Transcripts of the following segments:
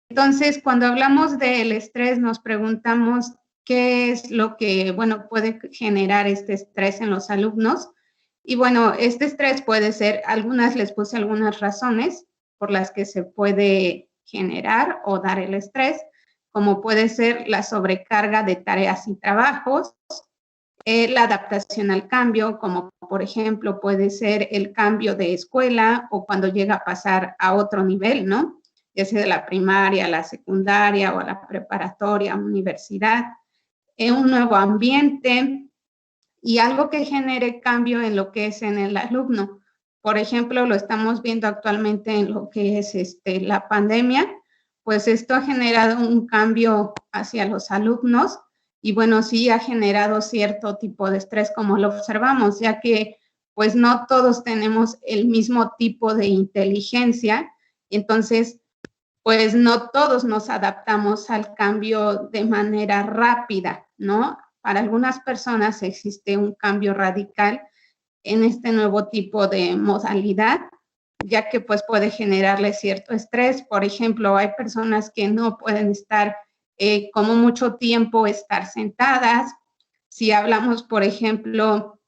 Entonces, cuando hablamos del estrés, nos preguntamos qué es lo que, bueno, puede generar este estrés en los alumnos. Y bueno, este estrés puede ser, les puse algunas razones por las que se puede generar o dar el estrés, como puede ser la sobrecarga de tareas y trabajos, la adaptación al cambio, como por ejemplo puede ser el cambio de escuela o cuando llega a pasar a otro nivel, ¿no? Ya sea de la primaria a la secundaria o a la preparatoria, universidad, un nuevo ambiente y algo que genere cambio en lo que es en el alumno. Por ejemplo, lo estamos viendo actualmente en lo que es la pandemia, pues esto ha generado un cambio hacia los alumnos y bueno, sí ha generado cierto tipo de estrés como lo observamos, ya que pues no todos tenemos el mismo tipo de inteligencia, entonces pues no todos nos adaptamos al cambio de manera rápida, ¿no? Para algunas personas existe un cambio radical en este nuevo tipo de modalidad, ya que pues puede generarle cierto estrés. Por ejemplo, hay personas que no pueden estar como mucho tiempo estar sentadas. Si hablamos, por ejemplo,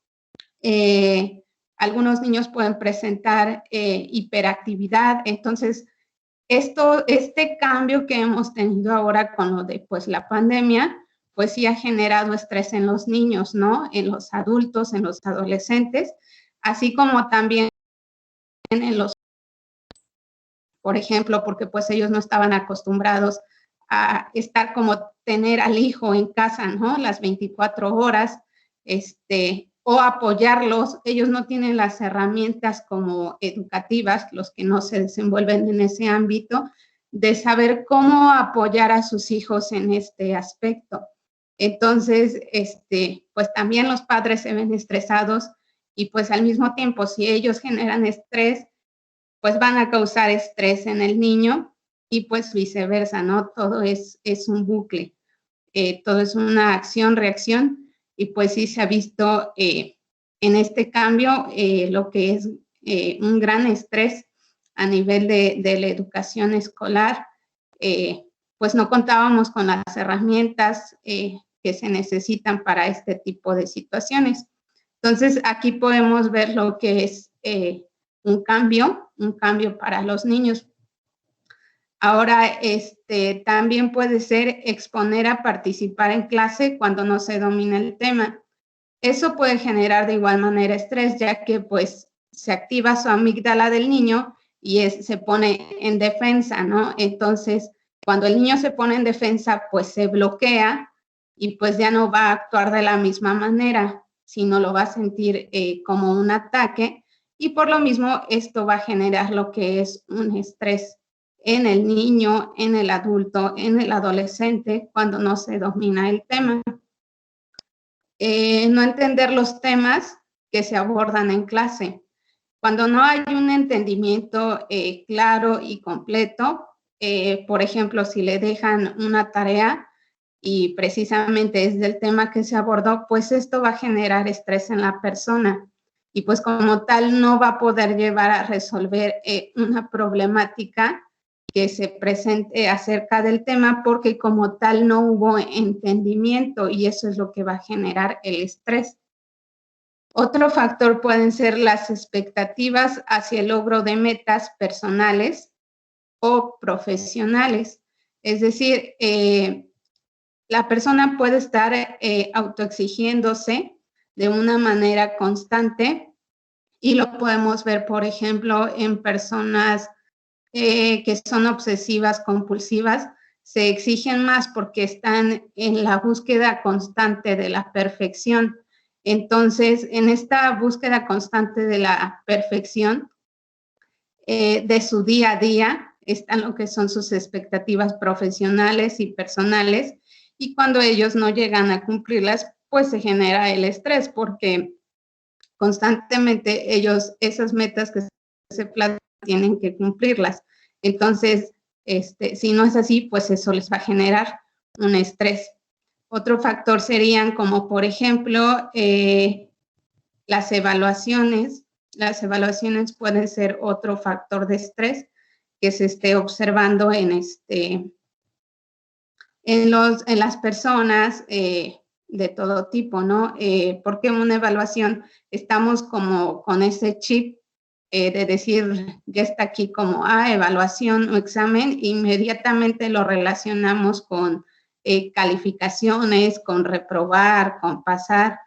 algunos niños pueden presentar hiperactividad, entonces este cambio que hemos tenido ahora con lo de pues la pandemia, pues sí ha generado estrés en los niños, ¿no? En los adultos, en los adolescentes, así como también en los, por ejemplo, porque pues ellos no estaban acostumbrados a estar como tener al hijo en casa, ¿no? Las 24 horas, o apoyarlos. Ellos no tienen las herramientas como educativas, los que no se desenvuelven en ese ámbito, de saber cómo apoyar a sus hijos en este aspecto. Entonces, pues también los padres se ven estresados y pues al mismo tiempo, si ellos generan estrés, pues van a causar estrés en el niño y pues viceversa, ¿no? Todo es un bucle, todo es una acción-reacción y pues sí se ha visto en este cambio lo que es un gran estrés a nivel de la educación escolar, pues no contábamos con las herramientas que se necesitan para este tipo de situaciones. Entonces, aquí podemos ver lo que es un cambio para los niños. Ahora, también puede ser exponer a participar en clase cuando no se domina el tema. Eso puede generar de igual manera estrés, ya que pues se activa su amígdala del niño y se pone en defensa, ¿no? Entonces, cuando el niño se pone en defensa, pues se bloquea y pues ya no va a actuar de la misma manera, sino lo va a sentir como un ataque y por lo mismo esto va a generar lo que es un estrés en el niño, en el adulto, en el adolescente, cuando no se domina el tema. No entender los temas que se abordan en clase. Cuando no hay un entendimiento claro y completo, por ejemplo, si le dejan una tarea y precisamente es del tema que se abordó, pues esto va a generar estrés en la persona y pues como tal no va a poder llevar a resolver una problemática que se presente acerca del tema porque como tal no hubo entendimiento y eso es lo que va a generar el estrés. Otro factor pueden ser las expectativas hacia el logro de metas personales o profesionales. Es decir, la persona puede estar autoexigiéndose de una manera constante y lo podemos ver, por ejemplo, en personas que son obsesivas, compulsivas, se exigen más porque están en la búsqueda constante de la perfección. Entonces, en esta búsqueda constante de la perfección de su día a día, están lo que son sus expectativas profesionales y personales, y cuando ellos no llegan a cumplirlas, pues se genera el estrés porque constantemente ellos, esas metas que se plantean, tienen que cumplirlas. Entonces, si no es así, pues eso les va a generar un estrés. Otro factor serían como, por ejemplo, las evaluaciones. Las evaluaciones pueden ser otro factor de estrés, que se esté observando en, en las personas de todo tipo, ¿no? Porque una evaluación estamos como con ese chip de decir, ya está aquí como, evaluación o examen, inmediatamente lo relacionamos con calificaciones, con reprobar, con pasar,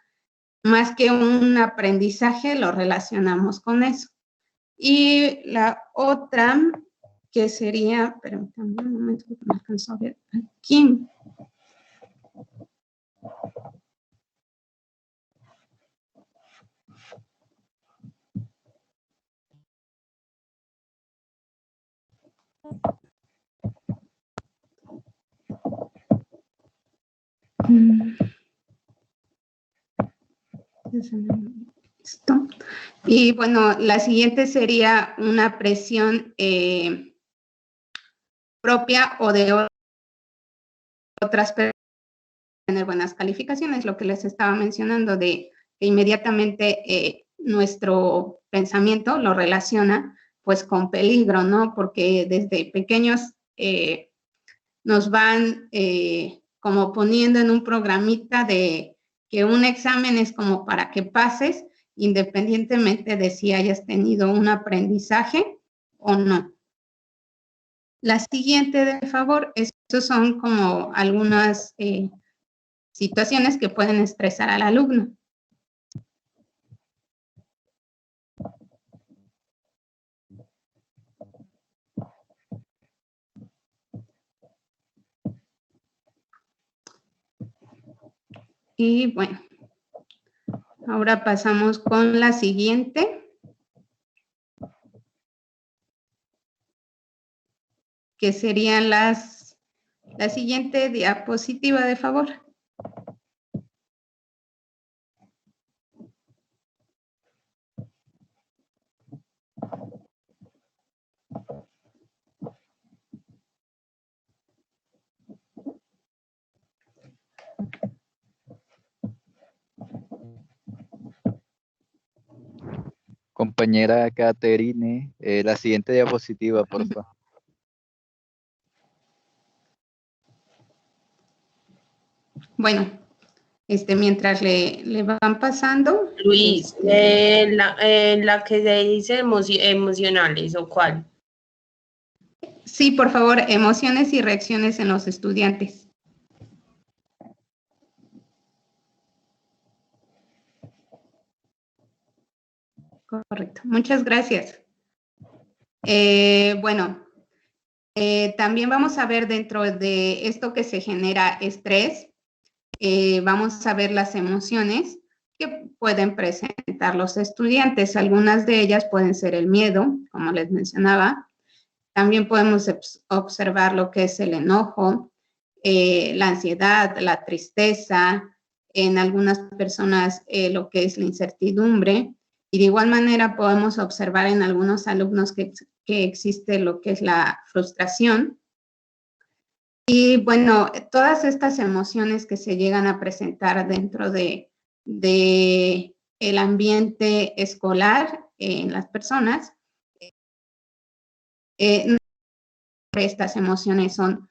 más que un aprendizaje lo relacionamos con eso. Y la otra que sería, permítanme un momento que me alcanzo a ver aquí. Esto. Y bueno, la siguiente sería una presión propia o de otras personas tener buenas calificaciones, lo que les estaba mencionando de que inmediatamente nuestro pensamiento lo relaciona pues con peligro, ¿no? Porque desde pequeños nos van como poniendo en un programita de que un examen es como para que pases, independientemente de si hayas tenido un aprendizaje o no. La siguiente, de favor, estos son como algunas situaciones que pueden estresar al alumno. Y bueno, ahora pasamos con la siguiente, que serían la siguiente diapositiva, de favor. Compañera Caterine, la siguiente diapositiva, por favor. Bueno, mientras le van pasando. Luis, la que se dice emocionales, ¿o cuál? Sí, por favor, emociones y reacciones en los estudiantes. Correcto, muchas gracias. Bueno, también vamos a ver dentro de esto que se genera estrés, vamos a ver las emociones que pueden presentar los estudiantes. Algunas de ellas pueden ser el miedo, como les mencionaba. También podemos observar lo que es el enojo, la ansiedad, la tristeza, en algunas personas lo que es la incertidumbre. Y de igual manera podemos observar en algunos alumnos que existe lo que es la frustración. Y bueno, todas estas emociones que se llegan a presentar dentro de el ambiente escolar en las personas, estas emociones son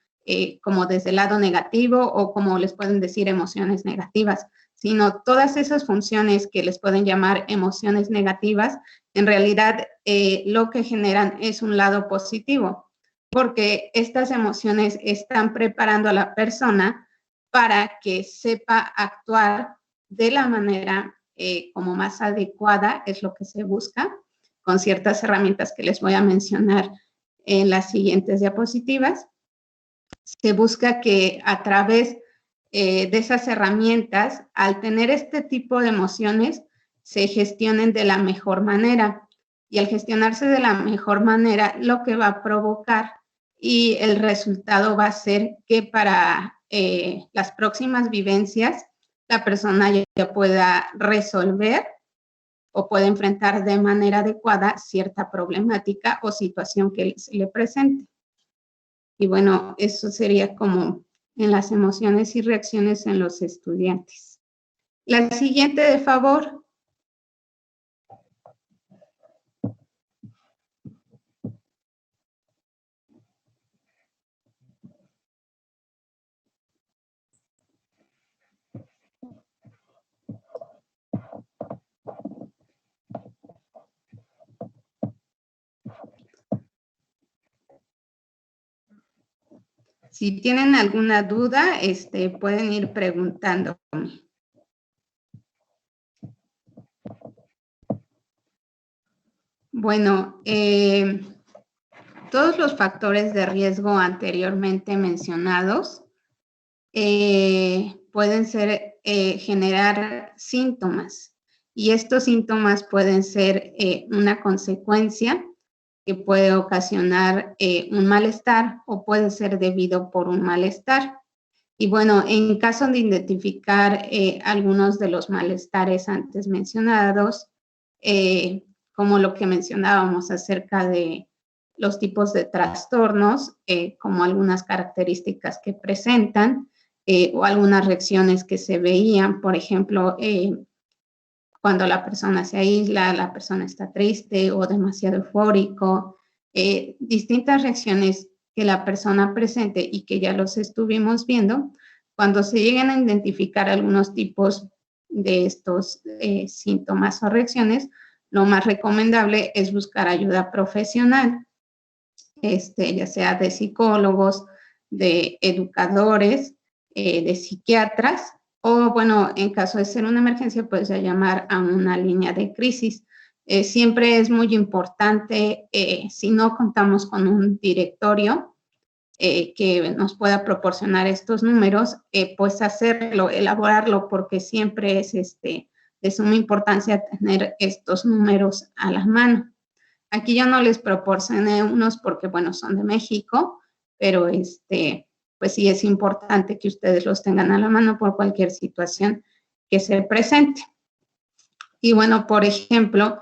como desde el lado negativo o como les pueden decir emociones negativas, sino todas esas funciones que les pueden llamar emociones negativas, en realidad lo que generan es un lado positivo, porque estas emociones están preparando a la persona para que sepa actuar de la manera como más adecuada, es lo que se busca, con ciertas herramientas que les voy a mencionar en las siguientes diapositivas. Se busca que a través de esas herramientas, al tener este tipo de emociones, se gestionen de la mejor manera. Y al gestionarse de la mejor manera, lo que va a provocar y el resultado va a ser que para las próximas vivencias, la persona ya pueda resolver o puede enfrentar de manera adecuada cierta problemática o situación que se le presente. Y bueno, eso sería como en las emociones y reacciones en los estudiantes. La siguiente, de favor. Si tienen alguna duda, pueden ir preguntándome. Bueno, todos los factores de riesgo anteriormente mencionados pueden generar síntomas, y estos síntomas pueden ser una consecuencia que puede ocasionar un malestar o puede ser debido por un malestar. Y bueno, en caso de identificar algunos de los malestares antes mencionados, como lo que mencionábamos acerca de los tipos de trastornos, como algunas características que presentan o algunas reacciones que se veían, por ejemplo, cuando la persona se aísla, la persona está triste o demasiado eufórico, distintas reacciones que la persona presente y que ya los estuvimos viendo. Cuando se lleguen a identificar algunos tipos de estos síntomas o reacciones, lo más recomendable es buscar ayuda profesional, ya sea de psicólogos, de educadores, de psiquiatras, o bueno, en caso de ser una emergencia, pues ya llamar a una línea de crisis. Siempre es muy importante, si no contamos con un directorio que nos pueda proporcionar estos números, pues hacerlo, elaborarlo, porque siempre es de suma importancia tener estos números a la mano. Aquí yo no les proporcioné unos porque, bueno, son de México, pero pues sí es importante que ustedes los tengan a la mano por cualquier situación que se presente. Y bueno, por ejemplo,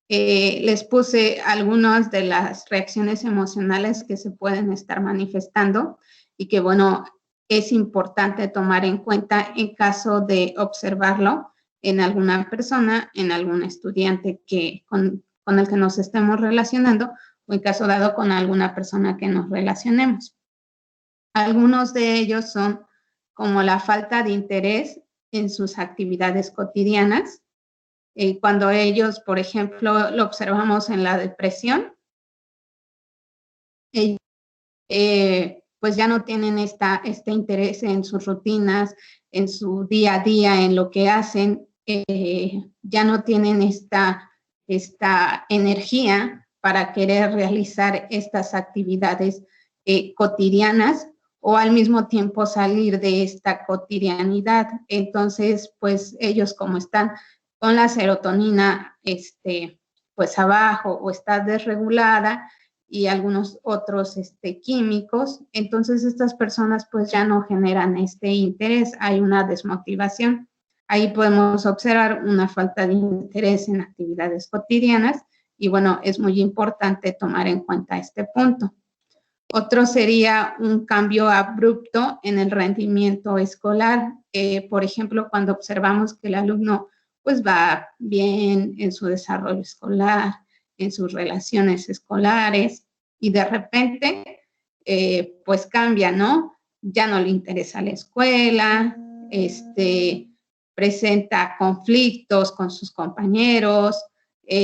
les puse algunas de las reacciones emocionales que se pueden estar manifestando y que, bueno, es importante tomar en cuenta en caso de observarlo en alguna persona, en algún estudiante con el que nos estemos relacionando, o en caso dado con alguna persona que nos relacionemos. Algunos de ellos son como la falta de interés en sus actividades cotidianas. Cuando ellos, por ejemplo, lo observamos en la depresión, pues ya no tienen este interés en sus rutinas, en su día a día, en lo que hacen, ya no tienen esta energía para querer realizar estas actividades cotidianas, o al mismo tiempo salir de esta cotidianidad. Entonces, pues ellos, como están con la serotonina pues abajo o está desregulada, y algunos otros químicos, entonces estas personas pues ya no generan este interés, hay una desmotivación. Ahí podemos observar una falta de interés en actividades cotidianas, y bueno, es muy importante tomar en cuenta este punto. Otro sería un cambio abrupto en el rendimiento escolar. Por ejemplo, cuando observamos que el alumno pues va bien en su desarrollo escolar, en sus relaciones escolares, y de repente pues cambia, ¿no? Ya no le interesa la escuela, presenta conflictos con sus compañeros,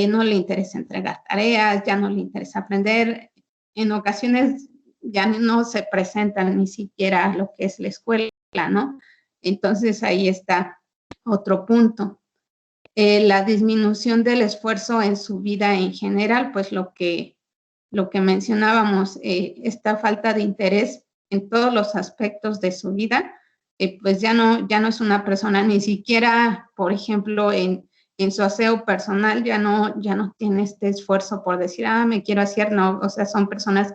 no le interesa entregar tareas, ya no le interesa aprender. En ocasiones ya no se presentan ni siquiera lo que es la escuela, ¿no? Entonces ahí está otro punto. La disminución del esfuerzo en su vida en general, pues lo que mencionábamos, esta falta de interés en todos los aspectos de su vida, pues ya no es una persona, ni siquiera, por ejemplo, en su aseo personal, ya no tiene este esfuerzo por decir, me quiero hacer, no, o sea, son personas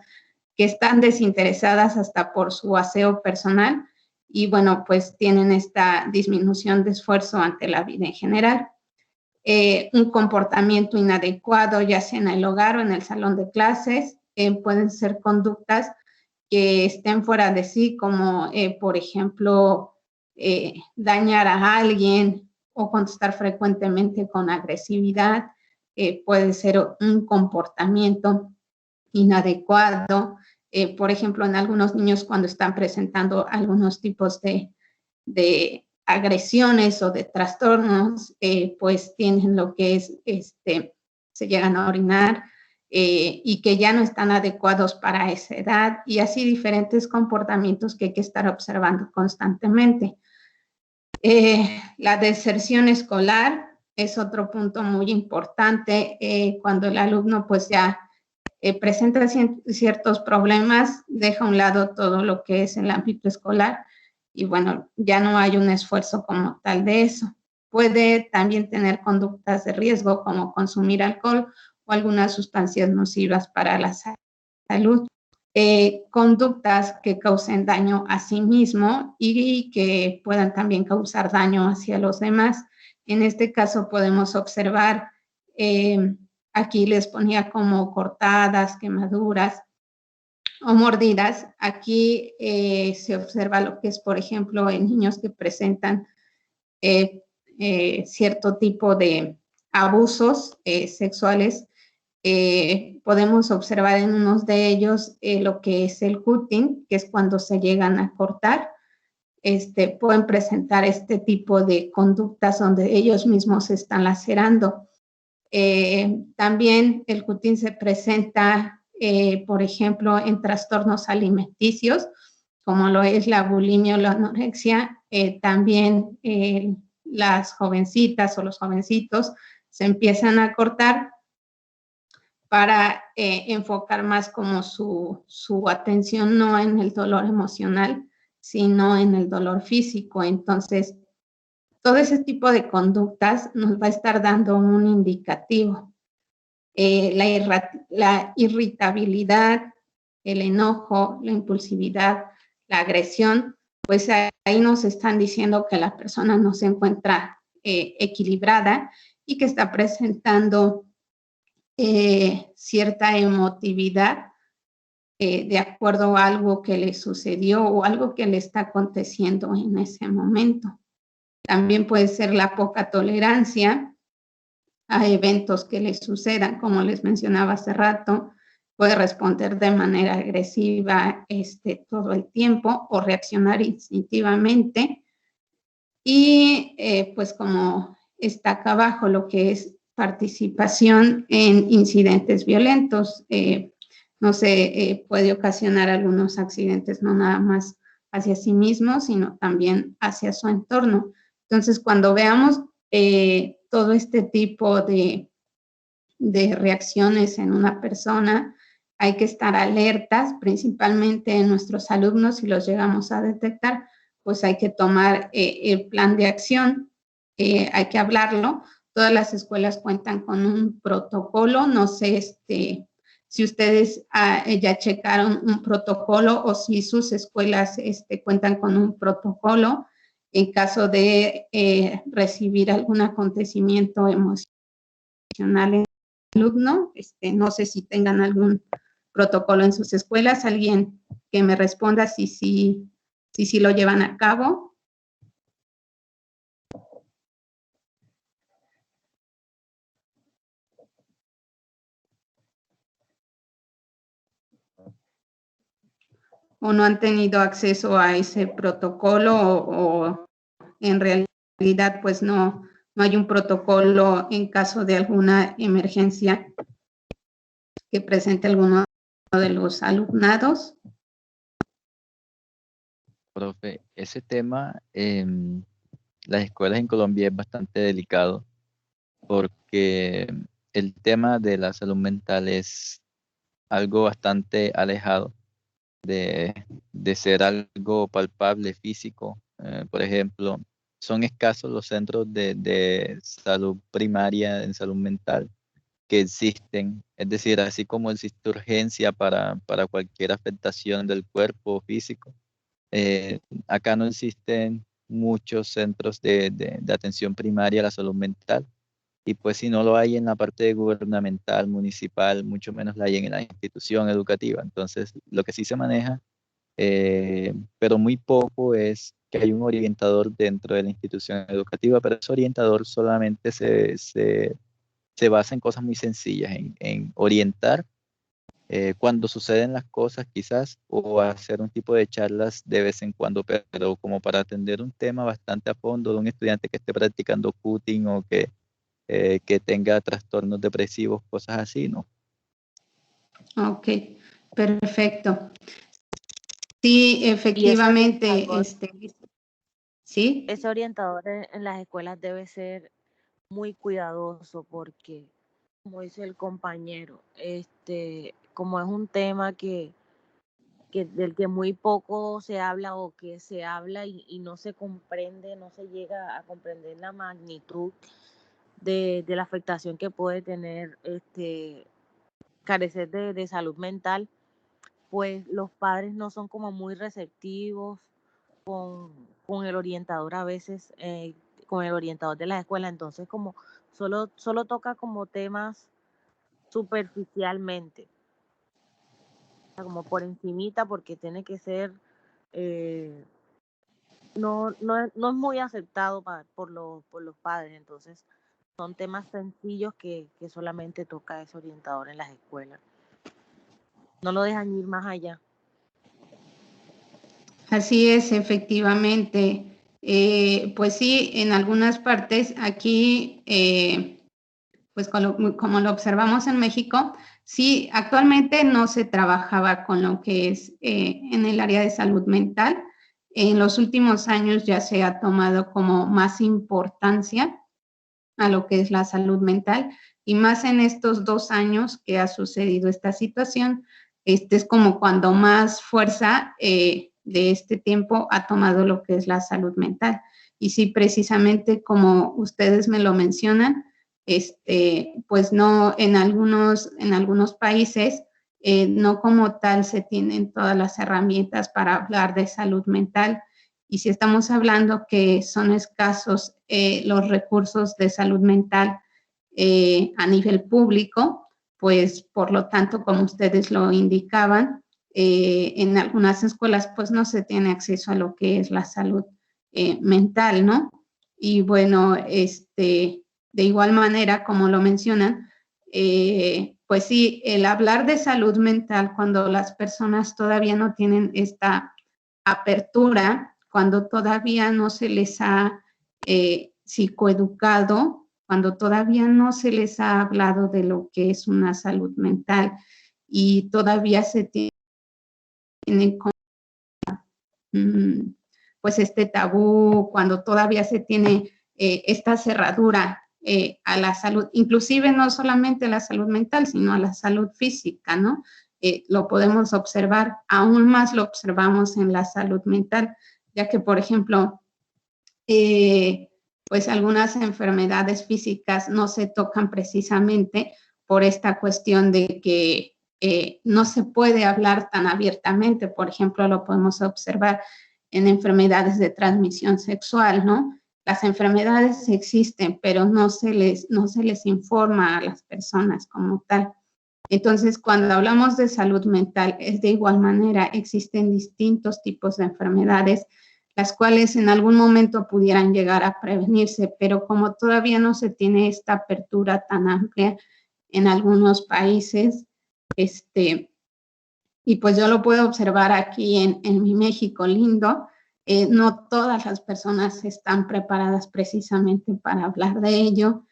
que están desinteresadas hasta por su aseo personal, y bueno, pues tienen esta disminución de esfuerzo ante la vida en general. Un comportamiento inadecuado, ya sea en el hogar o en el salón de clases, pueden ser conductas que estén fuera de sí, como por ejemplo, dañar a alguien o contestar frecuentemente con agresividad. Puede ser un comportamiento inadecuado. Por ejemplo, en algunos niños, cuando están presentando algunos tipos de agresiones o de trastornos, pues tienen lo que es, se llegan a orinar, y que ya no están adecuados para esa edad, y así diferentes comportamientos que hay que estar observando constantemente. La deserción escolar es otro punto muy importante. Cuando el alumno pues ya presenta ciertos problemas, deja a un lado todo lo que es el ámbito escolar y bueno, ya no hay un esfuerzo como tal de eso. Puede también tener conductas de riesgo como consumir alcohol o algunas sustancias nocivas para la salud. Conductas que causen daño a sí mismo y que puedan también causar daño hacia los demás. En este caso podemos observar, aquí les ponía como cortadas, quemaduras o mordidas. Aquí se observa lo que es, por ejemplo, en niños que presentan cierto tipo de abusos sexuales. Podemos observar en unos de ellos lo que es el cutting, que es cuando se llegan a cortar. Pueden presentar este tipo de conductas donde ellos mismos se están lacerando. También el cutting se presenta, por ejemplo, en trastornos alimenticios, como lo es la bulimia o la anorexia. También las jovencitas o los jovencitos se empiezan a cortar para enfocar más como su atención no en el dolor emocional, sino en el dolor físico. Entonces, todo ese tipo de conductas nos va a estar dando un indicativo. La irritabilidad, el enojo, la impulsividad, la agresión, pues ahí nos están diciendo que la persona no se encuentra equilibrada y que está presentando cierta emotividad de acuerdo a algo que le sucedió o algo que le está aconteciendo en ese momento. También puede ser la poca tolerancia a eventos que le sucedan, como les mencionaba hace rato. Puede responder de manera agresiva todo el tiempo o reaccionar instintivamente. Y pues como está acá abajo lo que es participación en incidentes violentos, no sé, puede ocasionar algunos accidentes no nada más hacia sí mismo, sino también hacia su entorno. Entonces, cuando veamos todo este tipo de reacciones en una persona, hay que estar alertas, principalmente en nuestros alumnos, si los llegamos a detectar, pues hay que tomar el plan de acción, hay que hablarlo. Todas las escuelas cuentan con un protocolo, no sé si ustedes ya checaron un protocolo o si sus escuelas cuentan con un protocolo en caso de recibir algún acontecimiento emocional en el alumno. No sé si tengan algún protocolo en sus escuelas, alguien que me responda si lo llevan a cabo. ¿O no han tenido acceso a ese protocolo o en realidad pues no hay un protocolo en caso de alguna emergencia que presente alguno de los alumnados? Profe, ese tema en las escuelas en Colombia es bastante delicado porque el tema de la salud mental es algo bastante alejado de ser algo palpable, físico. Por ejemplo, son escasos los centros de salud primaria en salud mental que existen. Es decir, así como existe urgencia para cualquier afectación del cuerpo físico, acá no existen muchos centros de atención primaria a la salud mental. Y pues si no lo hay en la parte gubernamental, municipal, mucho menos la hay en la institución educativa. Entonces, lo que sí se maneja, pero muy poco, es que hay un orientador dentro de la institución educativa, pero ese orientador solamente se basa en cosas muy sencillas, en orientar cuando suceden las cosas quizás, o hacer un tipo de charlas de vez en cuando, pero como para atender un tema bastante a fondo de un estudiante que esté practicando cutting o que tenga trastornos depresivos, cosas así, ¿no? Ok, perfecto. Sí, efectivamente, ¿sí? Ese orientador en las escuelas debe ser muy cuidadoso porque, como dice el compañero, como es un tema del que muy poco se habla o que se habla y no se comprende, no se llega a comprender la magnitud de la afectación que puede tener carecer de salud mental, pues los padres no son como muy receptivos con el orientador a veces, con el orientador de la escuela, entonces como solo toca como temas superficialmente, o sea, como por encimita, porque tiene que ser, no es muy aceptado por los padres, entonces son temas sencillos que solamente toca ese orientador en las escuelas. No lo dejan ir más allá. Así es, efectivamente. Pues sí, en algunas partes aquí, pues como lo observamos en México, sí, actualmente no se trabajaba con lo que es en el área de salud mental. En los últimos años ya se ha tomado como más importancia a lo que es la salud mental y más en estos 2 años que ha sucedido esta situación, es como cuando más fuerza de este tiempo ha tomado lo que es la salud mental. Y sí, precisamente como ustedes me lo mencionan, pues no, en algunos países no como tal se tienen todas las herramientas para hablar de salud mental. Y si estamos hablando que son escasos los recursos de salud mental a nivel público, pues por lo tanto, como ustedes lo indicaban, en algunas escuelas pues no se tiene acceso a lo que es la salud mental, ¿no? Y bueno, de igual manera, como lo mencionan, pues sí, el hablar de salud mental cuando las personas todavía no tienen esta apertura, cuando todavía no se les ha psicoeducado, cuando todavía no se les ha hablado de lo que es una salud mental y todavía se tiene como, pues este tabú, cuando todavía se tiene esta cerradura a la salud, inclusive no solamente a la salud mental, sino a la salud física, ¿no? Lo podemos observar, aún más lo observamos en la salud mental, ya que, por ejemplo, pues algunas enfermedades físicas no se tocan precisamente por esta cuestión de que no se puede hablar tan abiertamente. Por ejemplo, lo podemos observar en enfermedades de transmisión sexual, ¿no? Las enfermedades existen, pero no se les informa a las personas como tal. Entonces, cuando hablamos de salud mental, es de igual manera, existen distintos tipos de enfermedades, las cuales en algún momento pudieran llegar a prevenirse, pero como todavía no se tiene esta apertura tan amplia en algunos países, y pues yo lo puedo observar aquí en mi México lindo, no todas las personas están preparadas precisamente para hablar de ello.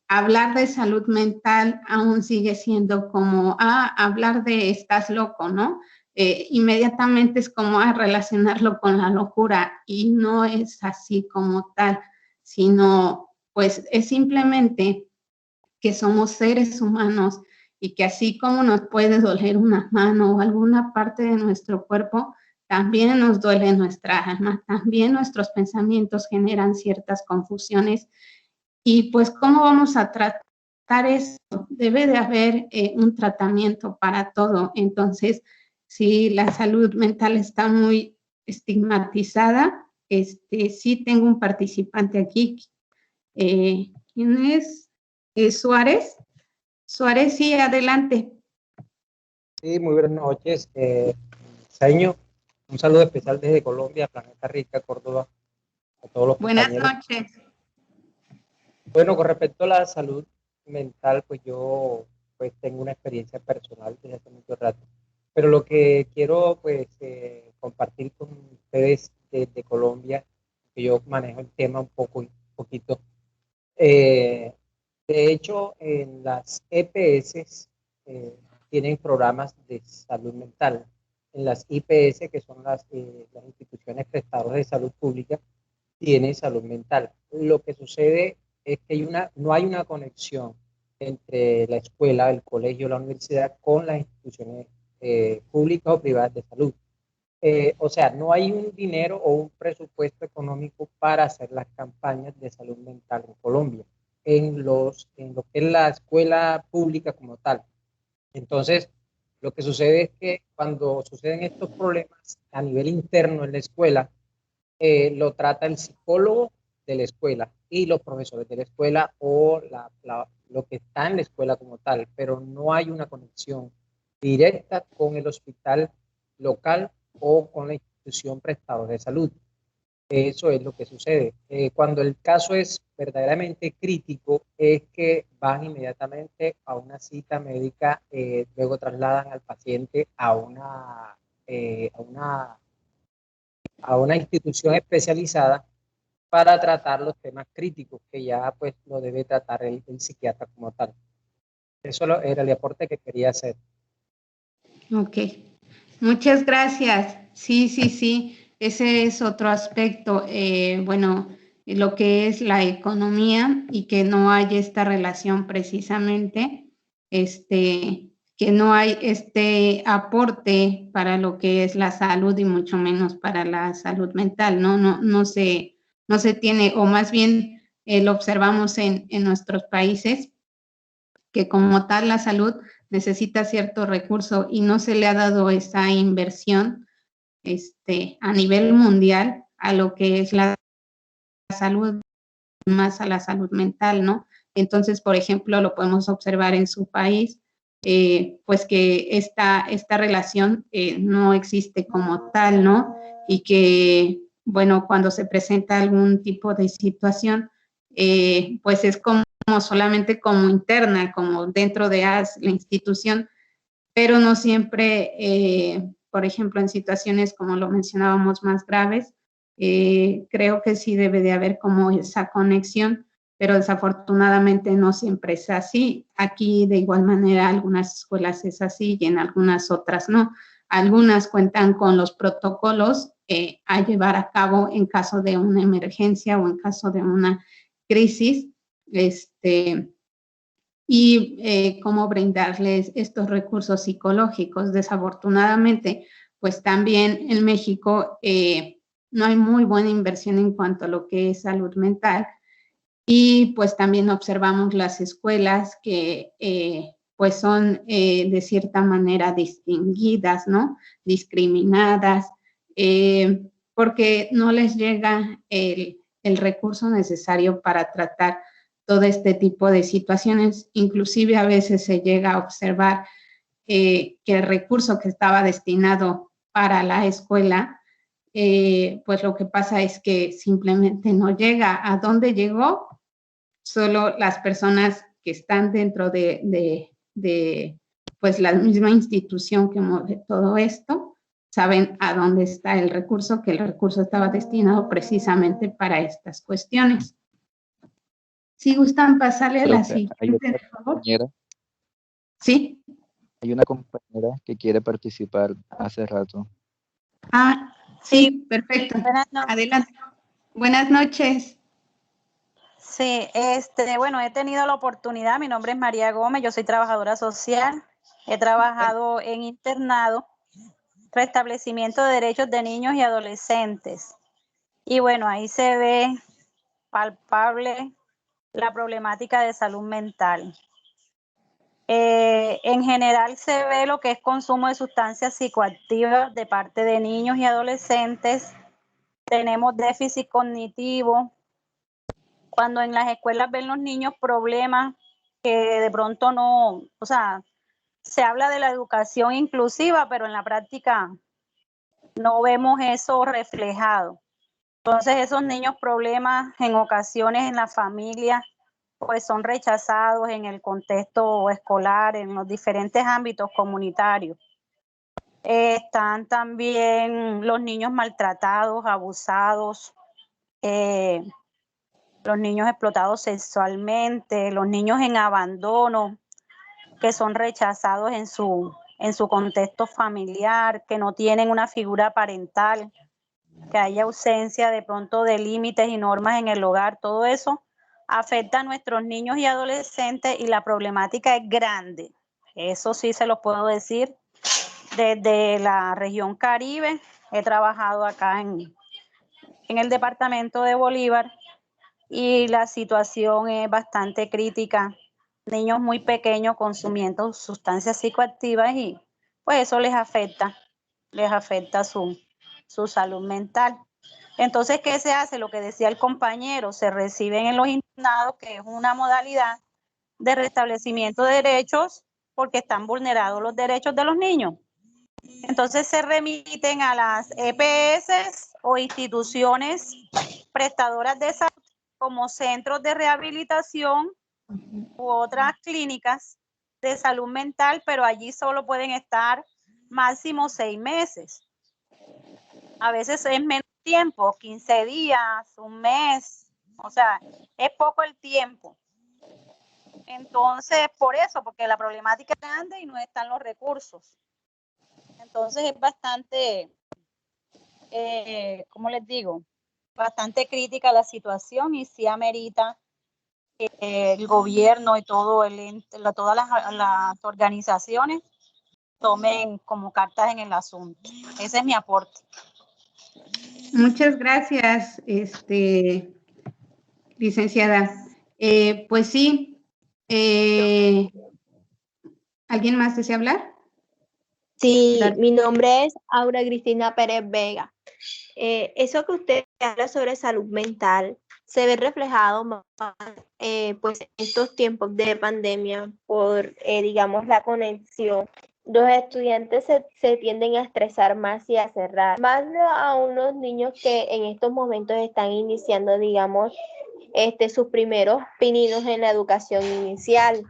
Hablar de salud mental aún sigue siendo como, hablar de estás loco, ¿no? Inmediatamente es como relacionarlo con la locura y no es así como tal, sino pues es simplemente que somos seres humanos y que así como nos puede doler una mano o alguna parte de nuestro cuerpo, también nos duele nuestra alma, también nuestros pensamientos generan ciertas confusiones y pues cómo vamos a tratar eso. Debe de haber un tratamiento para todo. Entonces, si la salud mental está muy estigmatizada, sí tengo un participante aquí. ¿Quién es? Suárez. Suárez, sí, adelante. Sí, muy buenas noches. Señor, un saludo especial desde Colombia, Planeta Rica, Córdoba, a todos los Buenas compañeros. noches. Bueno, con respecto a la salud mental, pues yo pues tengo una experiencia personal desde hace mucho rato. Pero lo que quiero pues compartir con ustedes desde Colombia, que yo manejo el tema un poquito. De hecho, en las EPS tienen programas de salud mental. En las IPS, que son las instituciones prestadoras de salud pública, tienen salud mental. Lo que sucede es que no hay una conexión entre la escuela, el colegio, la universidad con las instituciones públicas o privadas de salud. O sea, no hay un dinero o un presupuesto económico para hacer las campañas de salud mental en Colombia, en lo que es la escuela pública como tal. Entonces, lo que sucede es que cuando suceden estos problemas a nivel interno en la escuela, lo trata el psicólogo de la escuela y los profesores de la escuela o lo que está en la escuela como tal, pero no hay una conexión directa con el hospital local o con la institución prestadora de salud. Eso es lo que sucede. Cuando el caso es verdaderamente crítico, es que van inmediatamente a una cita médica, luego trasladan al paciente a una institución especializada para tratar los temas críticos, que ya pues lo debe tratar el psiquiatra como tal. Eso era el aporte que quería hacer. Ok, muchas gracias. Sí, sí, sí, ese es otro aspecto. Bueno, lo que es la economía y que no hay esta relación precisamente, que no hay este aporte para lo que es la salud y mucho menos para la salud mental, ¿no? No se tiene, o más bien lo observamos en nuestros países, que como tal la salud necesita cierto recurso y no se le ha dado esa inversión a nivel mundial a lo que es la salud, más a la salud mental, ¿no? Entonces, por ejemplo, lo podemos observar en su país, pues que esta relación no existe como tal, ¿no? Y que, bueno, cuando se presenta algún tipo de situación, pues es como solamente como interna, como dentro de la institución, pero no siempre, por ejemplo, en situaciones como lo mencionábamos más graves, creo que sí debe de haber como esa conexión, pero desafortunadamente no siempre es así. Aquí de igual manera algunas escuelas es así y en algunas otras no. Algunas cuentan con los protocolos a llevar a cabo en caso de una emergencia o en caso de una crisis, y cómo brindarles estos recursos psicológicos. Desafortunadamente, pues también en México no hay muy buena inversión en cuanto a lo que es salud mental, y pues también observamos las escuelas que pues son de cierta manera distinguidas, ¿no? Discriminadas, porque no les llega el recurso necesario para tratar todo este tipo de situaciones. Inclusive a veces se llega a observar que el recurso que estaba destinado para la escuela, pues lo que pasa es que simplemente no llega. ¿A dónde llegó? Solo las personas que están dentro de pues la misma institución que mueve todo esto, saben a dónde está el recurso, que el recurso estaba destinado precisamente para estas cuestiones. Si gustan pasarle a la siguiente, por favor. Sí. Hay una compañera que quiere participar hace rato. Ah, sí, perfecto. Adelante. Buenas noches. Sí, bueno, he tenido la oportunidad, mi nombre es María Gómez, yo soy trabajadora social, he trabajado en internado, restablecimiento de derechos de niños y adolescentes. Y bueno, ahí se ve palpable la problemática de salud mental. En general se ve lo que es consumo de sustancias psicoactivas de parte de niños y adolescentes. Tenemos déficit cognitivo. Cuando en las escuelas ven los niños problemas que de pronto no, o sea, se habla de la educación inclusiva, pero en la práctica no vemos eso reflejado. Entonces esos niños problemas en ocasiones en la familia pues son rechazados en el contexto escolar, en los diferentes ámbitos comunitarios. Están también los niños maltratados, abusados, los niños explotados sexualmente, los niños en abandono, que son rechazados en su contexto familiar, que no tienen una figura parental, que haya ausencia de pronto de límites y normas en el hogar, todo eso afecta a nuestros niños y adolescentes y la problemática es grande. Eso sí se lo puedo decir. Desde la región Caribe, he trabajado acá en el departamento de Bolívar y la situación es bastante crítica. Niños muy pequeños consumiendo sustancias psicoactivas y pues eso les afecta su salud mental. Entonces, ¿qué se hace? Lo que decía el compañero, se reciben en los internados, que es una modalidad de restablecimiento de derechos porque están vulnerados los derechos de los niños. Entonces se remiten a las EPS o instituciones prestadoras de salud como centros de rehabilitación u otras clínicas de salud mental, pero allí solo pueden estar máximo 6 meses. A veces es menos tiempo, 15 días, un mes, o sea, es poco el tiempo. Entonces, por eso, porque la problemática es grande y no están los recursos. Entonces es bastante, ¿cómo les digo? Bastante crítica la situación y sí amerita que el gobierno y todas las organizaciones tomen como cartas en el asunto. Ese es mi aporte. Muchas gracias, licenciada. Pues sí, ¿alguien más desea hablar? Sí, mi nombre es Aura Cristina Pérez Vega. Eso que usted habla sobre salud mental se ve reflejado más, pues en estos tiempos de pandemia por, digamos, la conexión. Los estudiantes se tienden a estresar más y a cerrar, más a unos niños que en estos momentos están iniciando, digamos, sus primeros pininos en la educación inicial.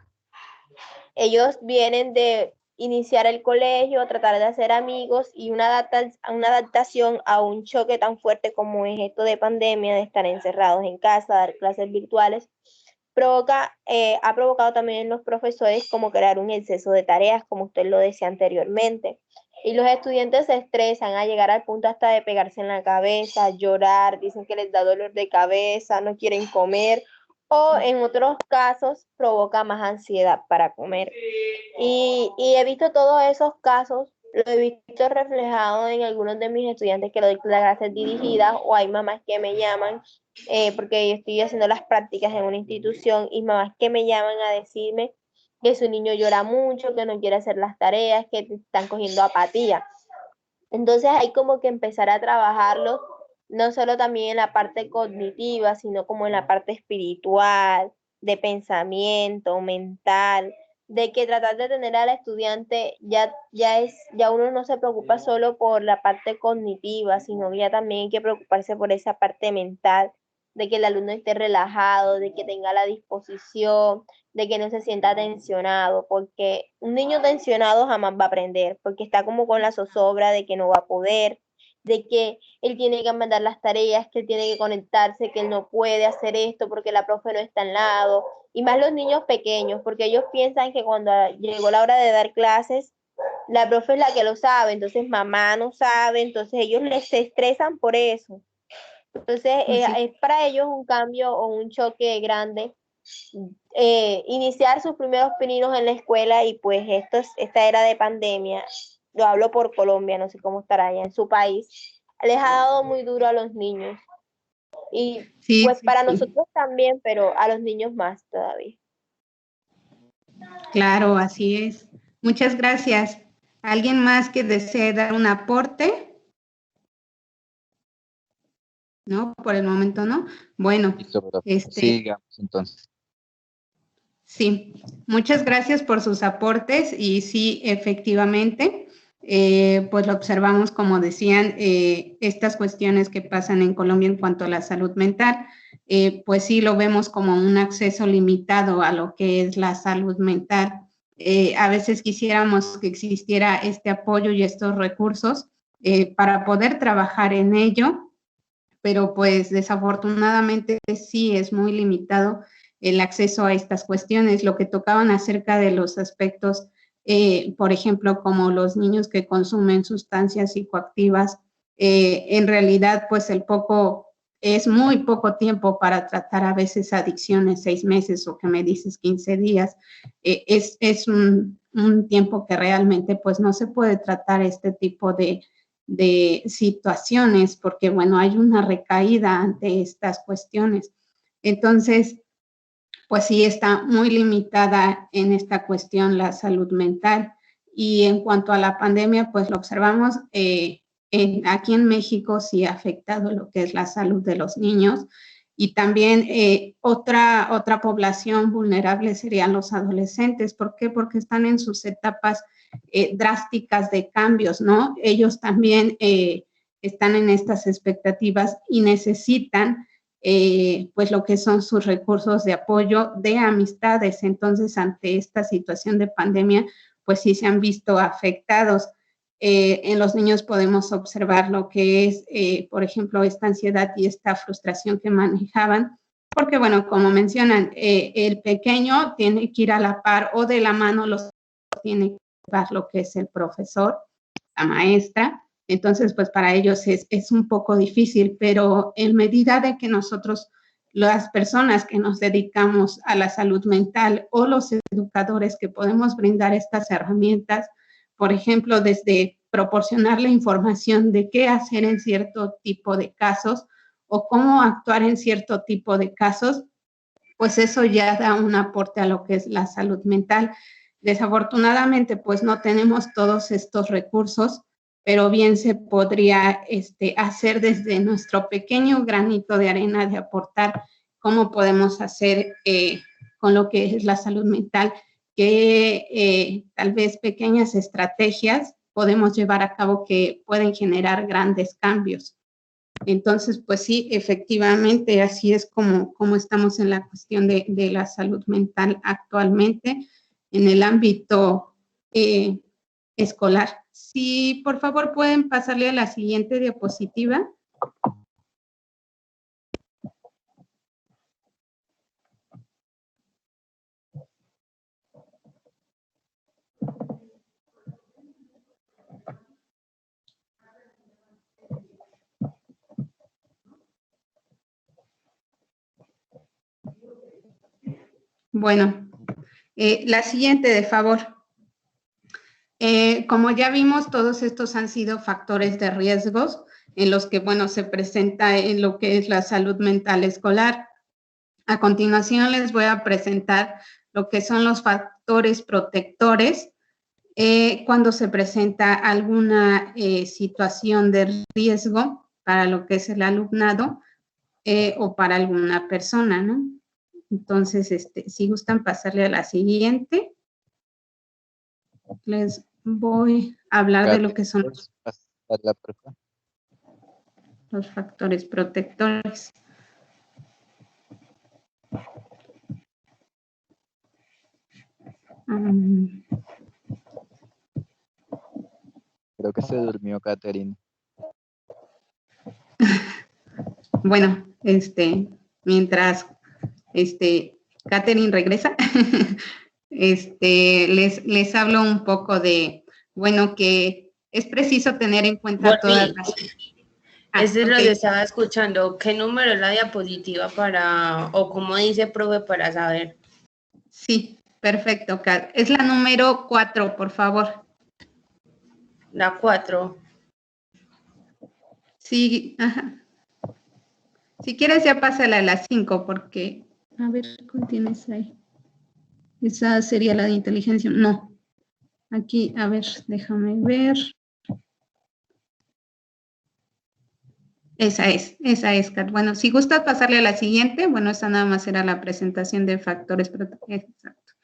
Ellos vienen de iniciar el colegio, tratar de hacer amigos y una adaptación a un choque tan fuerte como es esto de pandemia, de estar encerrados en casa, dar clases virtuales, ha provocado también en los profesores como crear un exceso de tareas, como usted lo decía anteriormente. Y los estudiantes se estresan a llegar al punto hasta de pegarse en la cabeza, llorar, dicen que les da dolor de cabeza, no quieren comer, o en otros casos provoca más ansiedad para comer. Y he visto todos esos casos, lo he visto reflejado en algunos de mis estudiantes que le doy clases dirigidas, o hay mamás que me llaman, porque yo estoy haciendo las prácticas en una institución, y mamás que me llaman a decirme que su niño llora mucho, que no quiere hacer las tareas, que están cogiendo apatía. Entonces hay como que empezar a trabajarlo, no solo también en la parte cognitiva, sino como en la parte espiritual, de pensamiento, mental, de que tratar de tener al estudiante ya uno no se preocupa solo por la parte cognitiva, sino ya también hay que preocuparse por esa parte mental, de que el alumno esté relajado, de que tenga la disposición, de que no se sienta tensionado, porque un niño tensionado jamás va a aprender, porque está como con la zozobra de que no va a poder, de que él tiene que mandar las tareas, que él tiene que conectarse, que él no puede hacer esto porque la profe no está al lado, y más los niños pequeños, porque ellos piensan que cuando llegó la hora de dar clases, la profe es la que lo sabe, entonces mamá no sabe, entonces ellos se estresan por eso. Entonces es para ellos un cambio o un choque grande iniciar sus primeros pininos en la escuela, y pues esta era de pandemia, lo hablo por Colombia, no sé cómo estará allá en su país, les ha dado muy duro a los niños. Y pues para nosotros también, pero a los niños más todavía. Claro, así es. Muchas gracias. ¿Alguien más que desee dar un aporte? No, por el momento no. Bueno, sigamos entonces. Sí, muchas gracias por sus aportes y sí, efectivamente, pues lo observamos, como decían, estas cuestiones que pasan en Colombia en cuanto a la salud mental, pues sí lo vemos como un acceso limitado a lo que es la salud mental. A veces quisiéramos que existiera este apoyo y estos recursos para poder trabajar en ello, pero pues desafortunadamente sí es muy limitado el acceso a estas cuestiones, lo que tocaban acerca de los aspectos, por ejemplo, como los niños que consumen sustancias psicoactivas, en realidad, pues es muy poco tiempo para tratar a veces adicciones, 6 meses o que me dices 15 días, es un tiempo que realmente pues no se puede tratar este tipo de situaciones porque, bueno, hay una recaída ante estas cuestiones. Entonces, pues sí está muy limitada en esta cuestión la salud mental. Y en cuanto a la pandemia, pues lo observamos, aquí en México sí ha afectado lo que es la salud de los niños. Y también otra población vulnerable serían los adolescentes. ¿Por qué? Porque están en sus etapas drásticas de cambios, ¿no? Ellos también están en estas expectativas y necesitan pues lo que son sus recursos de apoyo de amistades. Entonces, ante esta situación de pandemia, pues sí se han visto afectados. En los niños podemos observar lo que es, por ejemplo, esta ansiedad y esta frustración que manejaban, porque, bueno, como mencionan, el pequeño tiene que ir a la par o de la mano, los tiene que llevar lo que es el profesor, la maestra. Entonces, pues para ellos es un poco difícil, pero en medida de que nosotros, las personas que nos dedicamos a la salud mental o los educadores que podemos brindar estas herramientas, por ejemplo, desde proporcionar la información de qué hacer en cierto tipo de casos o cómo actuar en cierto tipo de casos, pues eso ya da un aporte a lo que es la salud mental. Desafortunadamente, pues no tenemos todos estos recursos, pero bien se podría hacer desde nuestro pequeño granito de arena de aportar cómo podemos hacer con lo que es la salud mental, que tal vez pequeñas estrategias podemos llevar a cabo que pueden generar grandes cambios. Entonces, pues sí, efectivamente, así es como estamos en la cuestión de la salud mental actualmente en el ámbito escolar. Sí, por favor, pueden pasarle a la siguiente diapositiva. Bueno, la siguiente, de favor. Como ya vimos, todos estos han sido factores de riesgos en los que, bueno, se presenta en lo que es la salud mental escolar. A continuación les voy a presentar lo que son los factores protectores cuando se presenta alguna situación de riesgo para lo que es el alumnado o para alguna persona, ¿no? Entonces, si gustan pasarle a la siguiente, les voy a hablar de lo que son los factores protectores. Creo que se durmió Catherine. Bueno, mientras Catherine regresa, les hablo un poco de, bueno, que es preciso tener en cuenta todas las... Ese es lo que estaba escuchando. ¿Qué número es la diapositiva o cómo dice, profe, para saber? Sí, perfecto, Kat. Es la número 4, por favor. La 4. Sí, ajá. Si quieres ya pásala a la 5, porque, a ver, ¿cuál tienes ahí? Esa sería la de inteligencia. No. Aquí, a ver, déjame ver. Esa es, Kat. Bueno, si gustas pasarle a la siguiente, bueno, esa nada más era la presentación de factores protectores. Exacto.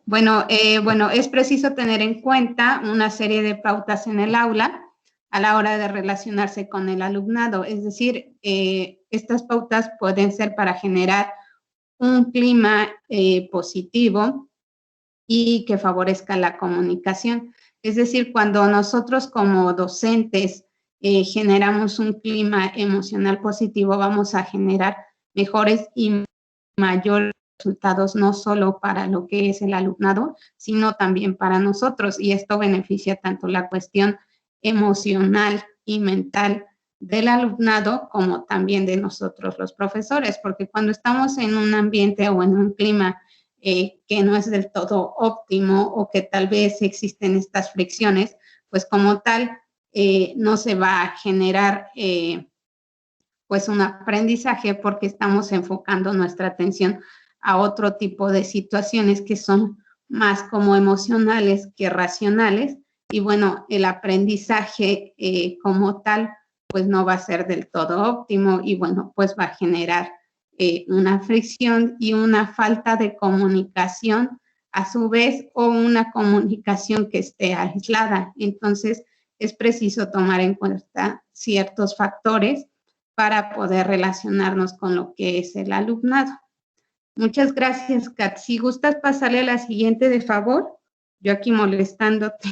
Bueno, es preciso tener en cuenta una serie de pautas en el aula a la hora de relacionarse con el alumnado. Es decir, estas pautas pueden ser para generar un clima positivo y que favorezca la comunicación. Es decir, cuando nosotros como docentes generamos un clima emocional positivo, vamos a generar mejores y mayores resultados no solo para lo que es el alumnado, sino también para nosotros, y esto beneficia tanto la cuestión emocional y mental del alumnado como también de nosotros los profesores, porque cuando estamos en un ambiente o en un clima que no es del todo óptimo o que tal vez existen estas fricciones, pues como tal no se va a generar pues un aprendizaje porque estamos enfocando nuestra atención a otro tipo de situaciones que son más como emocionales que racionales, y bueno, el aprendizaje como tal pues no va a ser del todo óptimo y bueno, pues va a generar una fricción y una falta de comunicación a su vez, o una comunicación que esté aislada. Entonces es preciso tomar en cuenta ciertos factores para poder relacionarnos con lo que es el alumnado. Muchas gracias, Kat. Si gustas pasarle a la siguiente, de favor. Yo aquí molestándote.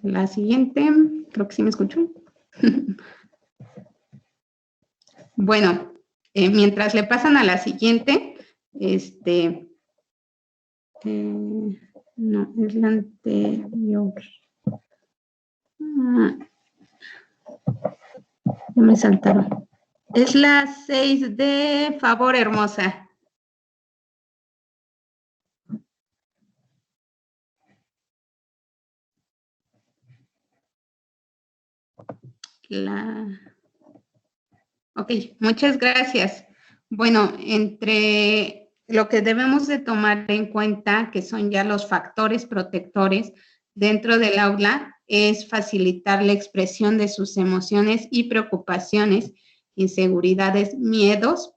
La siguiente, creo que sí me escuchó. Bueno, mientras le pasan a la siguiente, no, es la anterior. Ya me saltaron. Es la 6 de favor, hermosa. Ok, muchas gracias. Bueno, entre lo que debemos de tomar en cuenta, que son ya los factores protectores dentro del aula, es facilitar la expresión de sus emociones y preocupaciones, inseguridades, miedos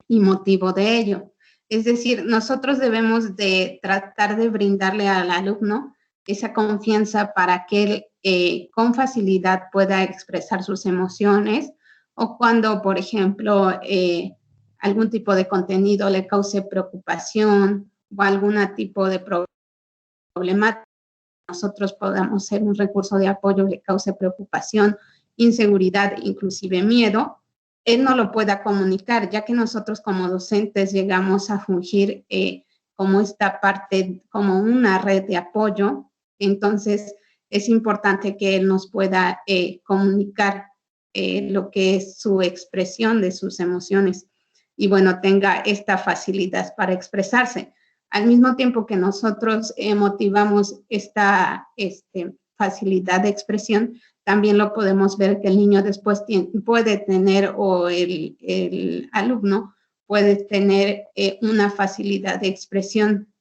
y motivo de ello. Es decir, nosotros debemos de tratar de brindarle al alumno esa confianza para que él con facilidad pueda expresar sus emociones, o cuando, por ejemplo, algún tipo de contenido le cause preocupación o algún tipo de problemática, nosotros podamos ser un recurso de apoyo, le cause preocupación, inseguridad, inclusive miedo, él no lo pueda comunicar, ya que nosotros como docentes llegamos a fungir como esta parte, como una red de apoyo. Entonces es importante que él nos pueda comunicar lo que es su expresión de sus emociones y bueno, tenga esta facilidad para expresarse. Al mismo tiempo que nosotros motivamos esta facilidad de expresión, también lo podemos ver que el niño después puede tener, o el alumno puede tener una facilidad de expresión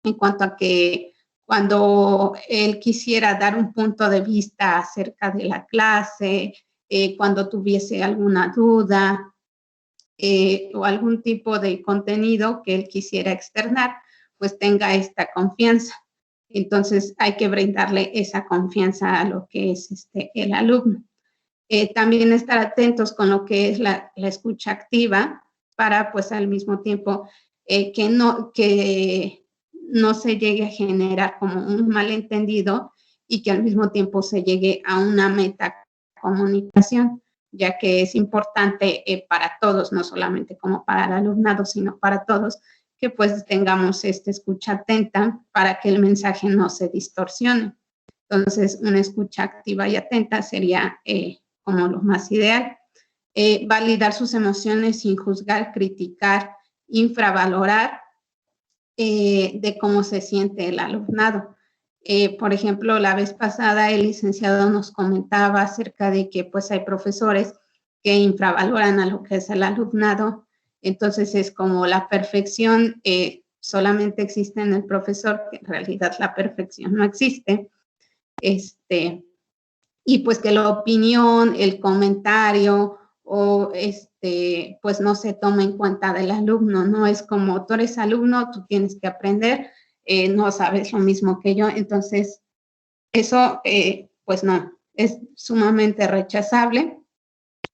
en cuanto a que cuando él quisiera dar un punto de vista acerca de la clase, cuando tuviese alguna duda o algún tipo de contenido que él quisiera externar, pues tenga esta confianza. Entonces hay que brindarle esa confianza a lo que es el alumno. También estar atentos con lo que es la escucha activa para pues al mismo tiempo que no se llegue a generar como un malentendido y que al mismo tiempo se llegue a una metacomunicación, ya que es importante para todos, no solamente como para el alumnado, sino para todos, que pues tengamos esta escucha atenta para que el mensaje no se distorsione. Entonces, una escucha activa y atenta sería como lo más ideal. Validar sus emociones sin juzgar, criticar, infravalorar de cómo se siente el alumnado. Por ejemplo, la vez pasada el licenciado nos comentaba acerca de que pues hay profesores que infravaloran a lo que es el alumnado. Entonces es como la perfección solamente existe en el profesor, que en realidad la perfección no existe. Y pues que la opinión, el comentario o pues no se toma en cuenta del alumno, no es como tú eres alumno, tú tienes que aprender, no sabes lo mismo que yo, entonces eso pues no, es sumamente rechazable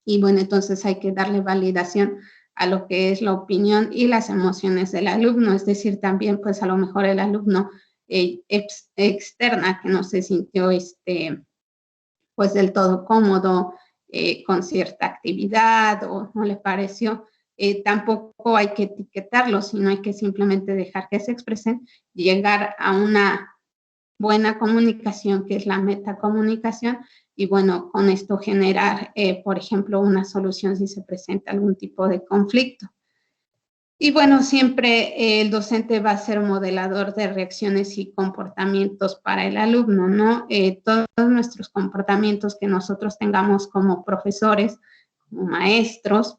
y bueno, entonces hay que darle validación a lo que es la opinión y las emociones del alumno, es decir, también pues a lo mejor el alumno externa que no se sintió pues del todo cómodo con cierta actividad o no le pareció, tampoco hay que etiquetarlo, sino hay que simplemente dejar que se expresen y llegar a una buena comunicación, que es la metacomunicación, y bueno, con esto generar, por ejemplo, una solución si se presenta algún tipo de conflicto. Y bueno, siempre el docente va a ser modelador de reacciones y comportamientos para el alumno, ¿no? Todos nuestros comportamientos que nosotros tengamos como profesores, como maestros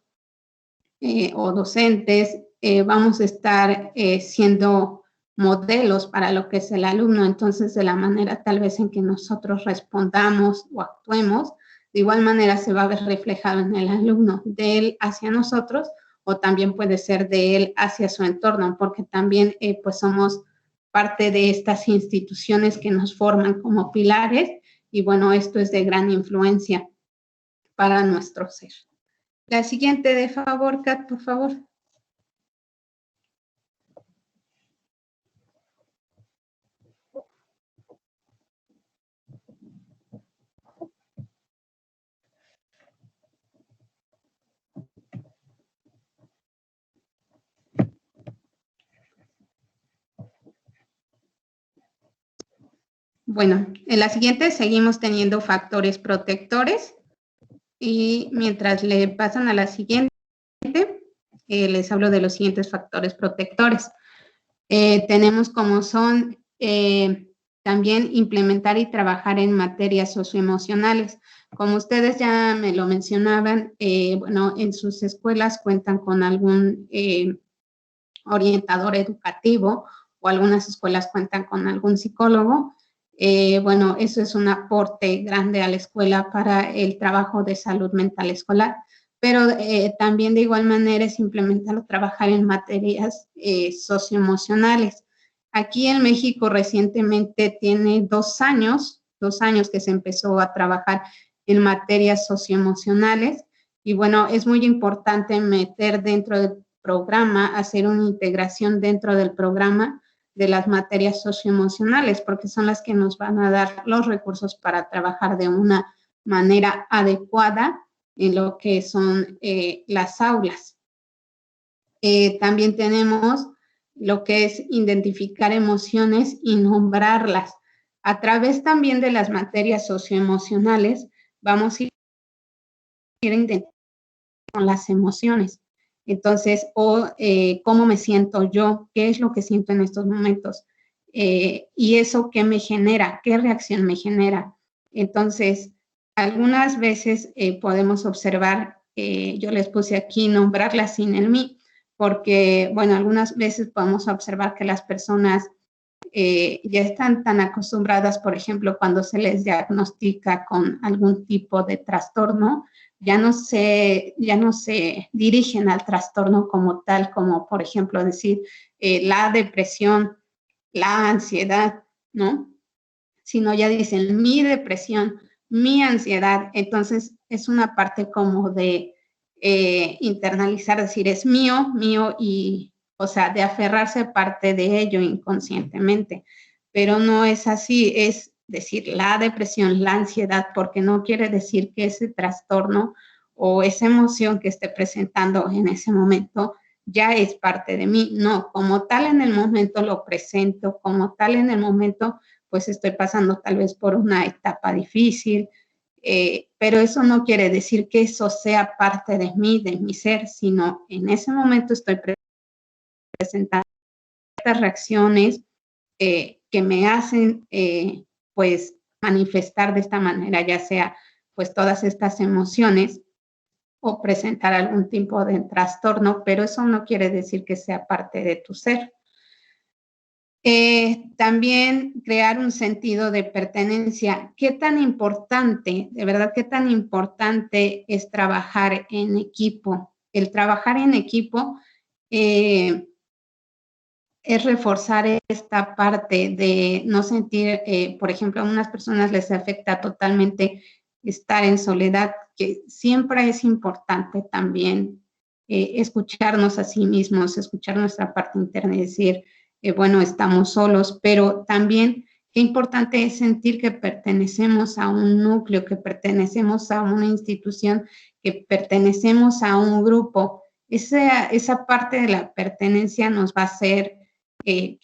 o docentes, vamos a estar siendo modelos para lo que es el alumno. Entonces, de la manera tal vez en que nosotros respondamos o actuemos, de igual manera se va a ver reflejado en el alumno, de él hacia nosotros, o también puede ser de él hacia su entorno, porque también pues somos parte de estas instituciones que nos forman como pilares y bueno, esto es de gran influencia para nuestro ser. La siguiente, de favor, Kat, por favor. Bueno, en la siguiente seguimos teniendo factores protectores y mientras le pasan a la siguiente, les hablo de los siguientes factores protectores. Tenemos como son también implementar y trabajar en materias socioemocionales. Como ustedes ya me lo mencionaban, bueno, en sus escuelas cuentan con algún orientador educativo o algunas escuelas cuentan con algún psicólogo. Bueno, eso es un aporte grande a la escuela para el trabajo de salud mental escolar, pero también de igual manera es implementar o trabajar en materias socioemocionales. Aquí en México recientemente tiene 2 años que se empezó a trabajar en materias socioemocionales y bueno, es muy importante meter dentro del programa, hacer una integración dentro del programa de las materias socioemocionales, porque son las que nos van a dar los recursos para trabajar de una manera adecuada en lo que son las aulas. También tenemos lo que es identificar emociones y nombrarlas. A través también de las materias socioemocionales vamos a ir identificando las emociones. Entonces, cómo me siento yo, qué es lo que siento en estos momentos, y eso qué me genera, qué reacción me genera. Entonces, algunas veces podemos observar, yo les puse aquí nombrarlas sin el mí, porque, bueno, algunas veces podemos observar que las personas ya están tan acostumbradas, por ejemplo, cuando se les diagnostica con algún tipo de trastorno, ya no se dirigen al trastorno como tal, como por ejemplo decir la depresión, la ansiedad, ¿no? Sino ya dicen mi depresión, mi ansiedad. Entonces es una parte como de internalizar, decir es mío, mío y, o sea, de aferrarse parte de ello inconscientemente. Pero no es así, es decir, la depresión, la ansiedad, porque no quiere decir que ese trastorno o esa emoción que esté presentando en ese momento ya es parte de mí. No, como tal en el momento lo presento, como tal en el momento pues estoy pasando tal vez por una etapa difícil, pero eso no quiere decir que eso sea parte de mí, de mi ser, sino en ese momento estoy presentando estas reacciones que me hacen pues manifestar de esta manera, ya sea pues todas estas emociones o presentar algún tipo de trastorno, pero eso no quiere decir que sea parte de tu ser. También crear un sentido de pertenencia. ¿Qué tan importante, de verdad, qué tan importante es trabajar en equipo? El trabajar en equipo es reforzar esta parte de no sentir, por ejemplo, a unas personas les afecta totalmente estar en soledad, que siempre es importante también escucharnos a sí mismos, escuchar nuestra parte interna y decir, bueno, estamos solos, pero también qué importante es sentir que pertenecemos a un núcleo, que pertenecemos a una institución, que pertenecemos a un grupo. Esa parte de la pertenencia nos va a hacer que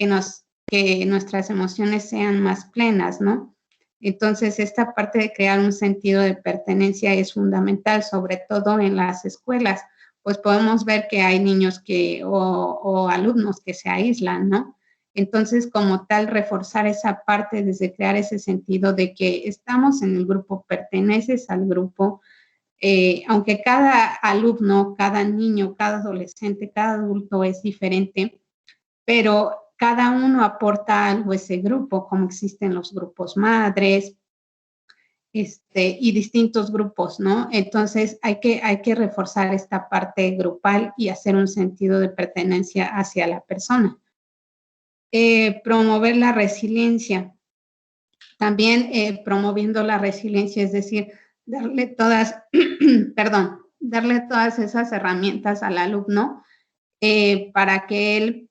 nuestras emociones sean más plenas, ¿no? Entonces, esta parte de crear un sentido de pertenencia es fundamental, sobre todo en las escuelas, pues podemos ver que hay niños o alumnos que se aíslan, ¿no? Entonces, como tal, reforzar esa parte desde crear ese sentido de que estamos en el grupo, perteneces al grupo, aunque cada alumno, cada niño, cada adolescente, cada adulto es diferente, pero cada uno aporta algo a ese grupo, como existen los grupos madres, y distintos grupos, ¿no? Entonces hay que reforzar esta parte grupal y hacer un sentido de pertenencia hacia la persona. Promover la resiliencia. También promoviendo la resiliencia, es decir, darle todas esas herramientas al alumno para que él,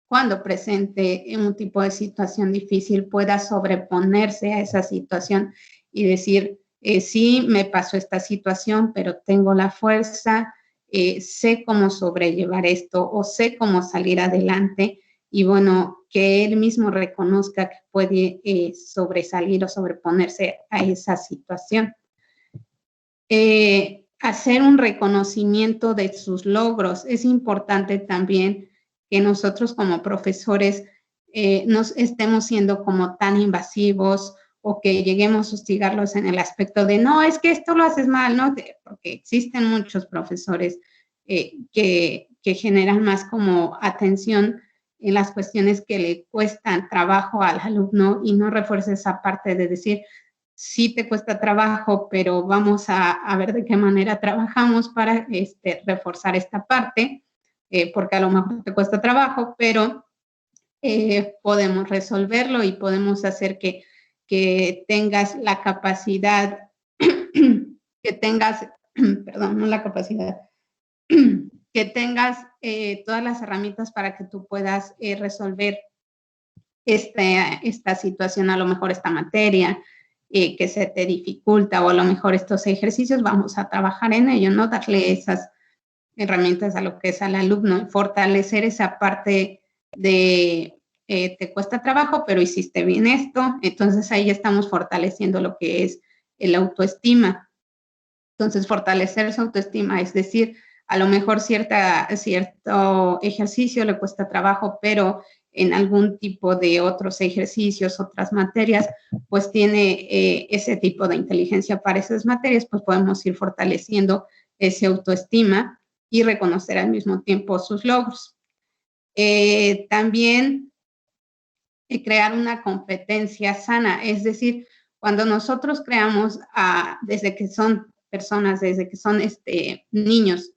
cuando presente un tipo de situación difícil, pueda sobreponerse a esa situación y decir, sí, me pasó esta situación, pero tengo la fuerza, sé cómo sobrellevar esto o sé cómo salir adelante. Y bueno, que él mismo reconozca que puede sobresalir o sobreponerse a esa situación. Hacer un reconocimiento de sus logros. Es importante también que nosotros como profesores no estemos siendo como tan invasivos o que lleguemos a hostigarlos en el aspecto de, no, es que esto lo haces mal, ¿no? Porque existen muchos profesores que generan más como atención en las cuestiones que le cuestan trabajo al alumno y no refuerza esa parte de decir, sí te cuesta trabajo, pero vamos a ver de qué manera trabajamos para reforzar esta parte, porque a lo mejor te cuesta trabajo, pero podemos resolverlo y podemos hacer que tengas la capacidad, que tengas, perdón, no la capacidad, que tengas todas las herramientas para que tú puedas resolver esta situación, a lo mejor esta materia que se te dificulta o a lo mejor estos ejercicios, vamos a trabajar en ello, ¿no? Darle esas herramientas a lo que es al alumno, fortalecer esa parte de te cuesta trabajo, pero hiciste bien esto, entonces ahí estamos fortaleciendo lo que es el autoestima. Entonces, fortalecer su autoestima, es decir, a lo mejor cierto ejercicio le cuesta trabajo, pero en algún tipo de otros ejercicios, otras materias, pues tiene ese tipo de inteligencia para esas materias, pues podemos ir fortaleciendo ese autoestima y reconocer al mismo tiempo sus logros. También crear una competencia sana, es decir, cuando nosotros creamos, desde que son personas, desde que son niños,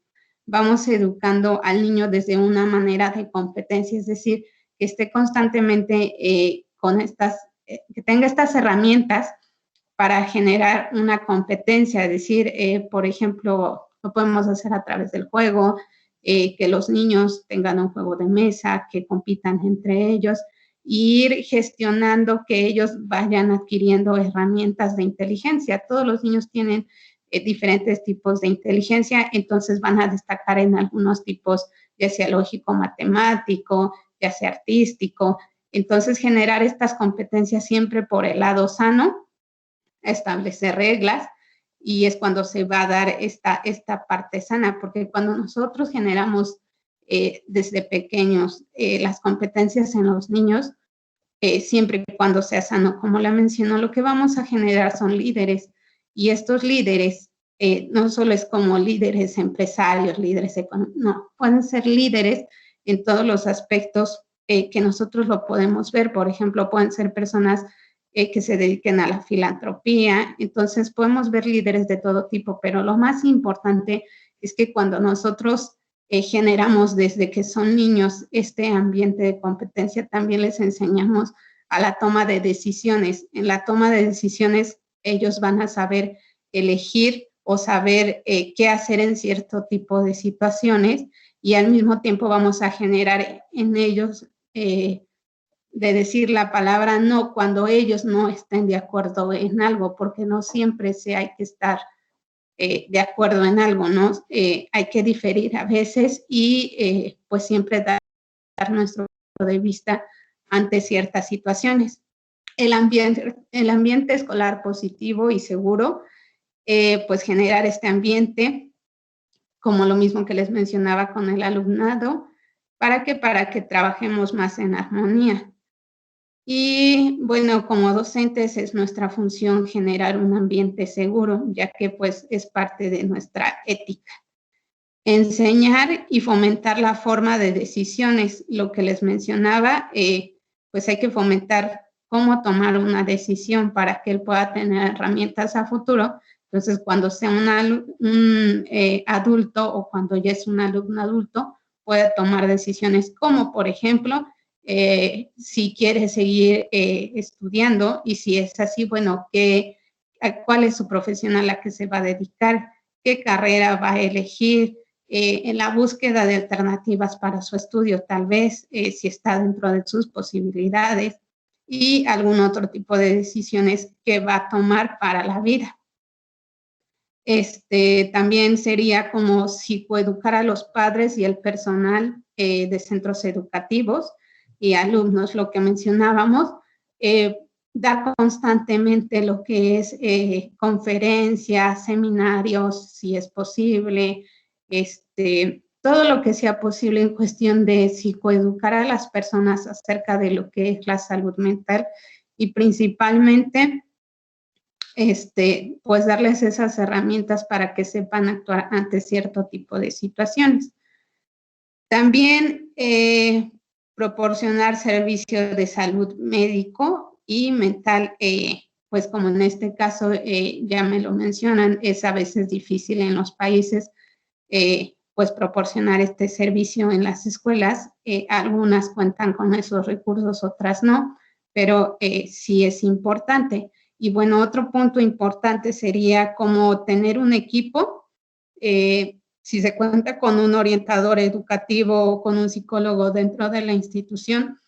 vamos educando al niño desde una manera de competencia, es decir, que esté constantemente que tenga estas herramientas para generar una competencia, es decir, por ejemplo, lo podemos hacer a través del juego, que los niños tengan un juego de mesa, que compitan entre ellos, y ir gestionando que ellos vayan adquiriendo herramientas de inteligencia. Todos los niños tienen diferentes tipos de inteligencia, entonces van a destacar en algunos tipos, ya sea lógico, matemático, ya sea artístico. Entonces, generar estas competencias siempre por el lado sano, establecer reglas, y es cuando se va a dar esta parte sana, porque cuando nosotros generamos desde pequeños las competencias en los niños, siempre y cuando sea sano, como la mencionó, lo que vamos a generar son líderes, y estos líderes no solo es como líderes empresarios, líderes económicos, no, pueden ser líderes en todos los aspectos que nosotros lo podemos ver. Por ejemplo, pueden ser personas que se dediquen a la filantropía, entonces podemos ver líderes de todo tipo, pero lo más importante es que cuando nosotros generamos desde que son niños este ambiente de competencia, también les enseñamos a la toma de decisiones. En la toma de decisiones ellos van a saber elegir o saber qué hacer en cierto tipo de situaciones, y al mismo tiempo vamos a generar en ellos de decir la palabra no cuando ellos no estén de acuerdo en algo, porque no siempre hay que estar de acuerdo en algo, ¿no? Hay que diferir a veces y pues siempre dar nuestro punto de vista ante ciertas situaciones. El ambiente escolar positivo y seguro, pues generar este ambiente, como lo mismo que les mencionaba con el alumnado, para que trabajemos más en armonía. Y bueno, como docentes es nuestra función generar un ambiente seguro, ya que pues es parte de nuestra ética. Enseñar y fomentar la forma de decisiones, lo que les mencionaba, pues hay que fomentar cómo tomar una decisión para que él pueda tener herramientas a futuro. Entonces, cuando sea un adulto o cuando ya es un alumno adulto, pueda tomar decisiones como, por ejemplo, si quiere seguir estudiando, y si es así, bueno, ¿cuál es su profesión a la que se va a dedicar? ¿Qué carrera va a elegir? En la búsqueda de alternativas para su estudio, tal vez, si está dentro de sus posibilidades, y algún otro tipo de decisiones que va a tomar para la vida. También sería como psicoeducar a los padres y el personal de centros educativos y alumnos, lo que mencionábamos, dar constantemente lo que es conferencias, seminarios, si es posible, todo lo que sea posible en cuestión de psicoeducar a las personas acerca de lo que es la salud mental, y principalmente pues darles esas herramientas para que sepan actuar ante cierto tipo de situaciones. También proporcionar servicio de salud médico y mental, pues como en este caso ya me lo mencionan, es a veces difícil en los países pues proporcionar este servicio en las escuelas. Algunas cuentan con esos recursos, otras no, pero sí es importante. Y bueno, otro punto importante sería como tener un equipo, si se cuenta con un orientador educativo o con un psicólogo dentro de la institución,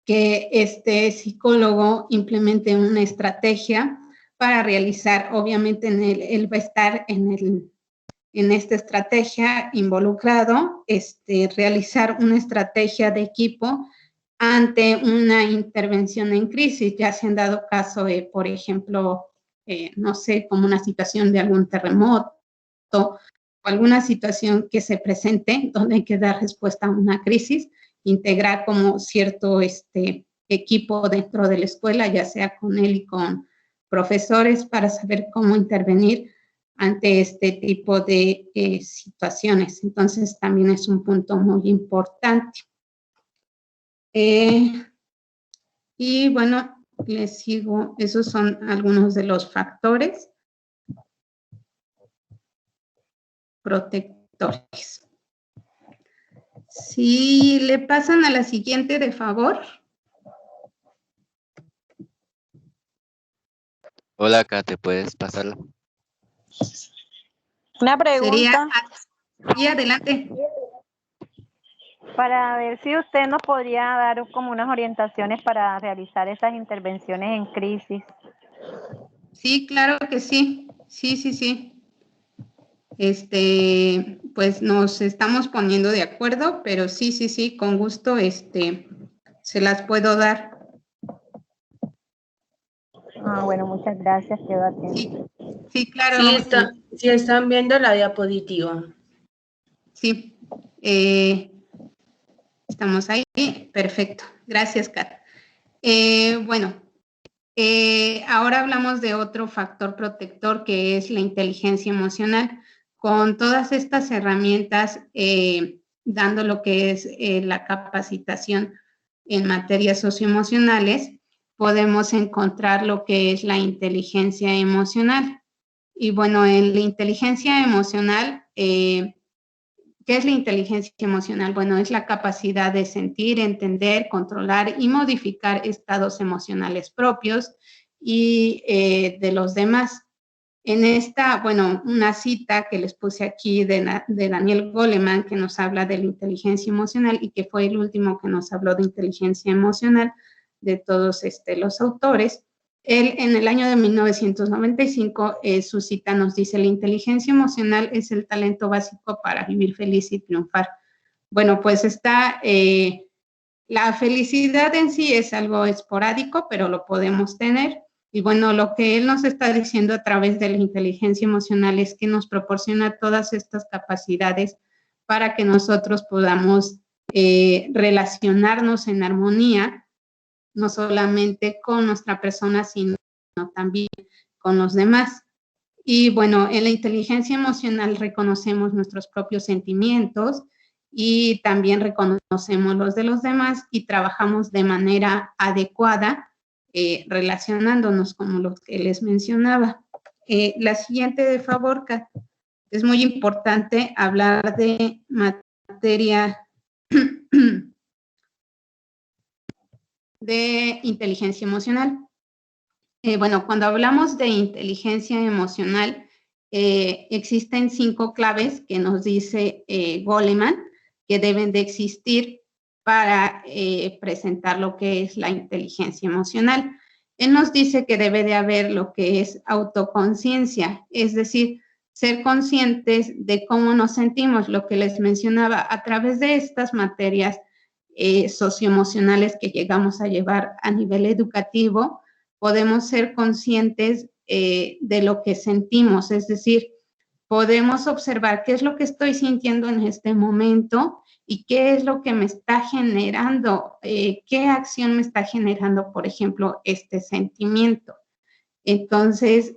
que este psicólogo implemente una estrategia para realizar, obviamente él va a estar en esta estrategia involucrado, realizar una estrategia de equipo ante una intervención en crisis, ya se han dado caso de, por ejemplo, no sé, como una situación de algún terremoto o alguna situación que se presente donde hay que dar respuesta a una crisis, integrar como cierto equipo dentro de la escuela, ya sea con él y con profesores, para saber cómo intervenir ante este tipo de situaciones. Entonces, también es un punto muy importante. Y bueno, les sigo, esos son algunos de los factores protectores. Si le pasan a la siguiente, de favor. Hola, Kate, ¿puedes pasarla? Una pregunta. Y adelante. Para ver si usted nos podría dar como unas orientaciones para realizar esas intervenciones en crisis. Sí, claro que sí. Sí. Pues nos estamos poniendo de acuerdo, pero sí, con gusto, se las puedo dar. Bueno, muchas gracias, quedo atenta. Sí, claro. Sí, están viendo la diapositiva. Sí, estamos ahí, perfecto. Gracias, Kat. Bueno, ahora hablamos de otro factor protector, que es la inteligencia emocional. Con todas estas herramientas, dando lo que es la capacitación en materias socioemocionales, podemos encontrar lo que es la inteligencia emocional. Y bueno, en la inteligencia emocional ¿qué es la inteligencia emocional? Bueno, es la capacidad de sentir, entender, controlar y modificar estados emocionales propios y de los demás. En esta, bueno, una cita que les puse aquí de Daniel Goleman, que nos habla de la inteligencia emocional y que fue el último que nos habló de inteligencia emocional de todos los autores. Él, en el año de 1995, su cita nos dice: la inteligencia emocional es el talento básico para vivir feliz y triunfar. Bueno, pues la felicidad en sí es algo esporádico, pero lo podemos tener. Y bueno, lo que él nos está diciendo a través de la inteligencia emocional es que nos proporciona todas estas capacidades para que nosotros podamos relacionarnos en armonía, no solamente con nuestra persona, sino también con los demás. Y bueno, en la inteligencia emocional reconocemos nuestros propios sentimientos y también reconocemos los de los demás y trabajamos de manera adecuada, relacionándonos como lo que les mencionaba. La siguiente, de favor, Kat. Es muy importante hablar de materia de inteligencia emocional. Bueno, cuando hablamos de inteligencia emocional, existen 5 claves que nos dice Goleman que deben de existir para presentar lo que es la inteligencia emocional. Él nos dice que debe de haber lo que es autoconciencia, es decir, ser conscientes de cómo nos sentimos, lo que les mencionaba, a través de estas materias socioemocionales que llegamos a llevar a nivel educativo, podemos ser conscientes de lo que sentimos, es decir, podemos observar qué es lo que estoy sintiendo en este momento y qué es lo que me está generando, qué acción me está generando, por ejemplo, este sentimiento. Entonces,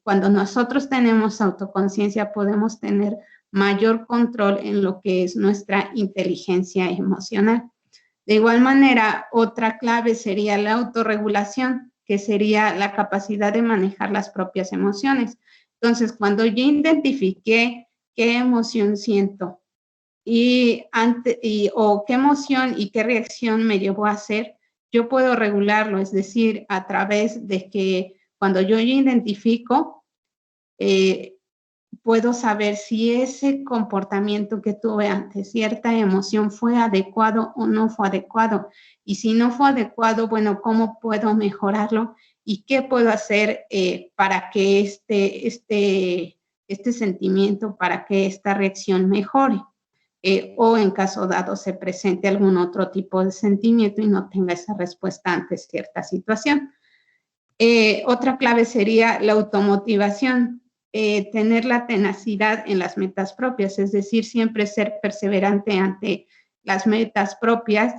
cuando nosotros tenemos autoconciencia, podemos tener mayor control en lo que es nuestra inteligencia emocional. De igual manera, otra clave sería la autorregulación, que sería la capacidad de manejar las propias emociones. Entonces, cuando yo identifiqué qué emoción siento o qué emoción y qué reacción me llevó a hacer, yo puedo regularlo, es decir, a través de que cuando yo identifico, puedo saber si ese comportamiento que tuve ante cierta emoción fue adecuado o no fue adecuado. Y si no fue adecuado, bueno, ¿cómo puedo mejorarlo? ¿Y qué puedo hacer para que este sentimiento, para que esta reacción mejore? O en caso dado se presente algún otro tipo de sentimiento y no tenga esa respuesta ante cierta situación. Otra clave sería la automotivación. Tener la tenacidad en las metas propias, es decir, siempre ser perseverante ante las metas propias,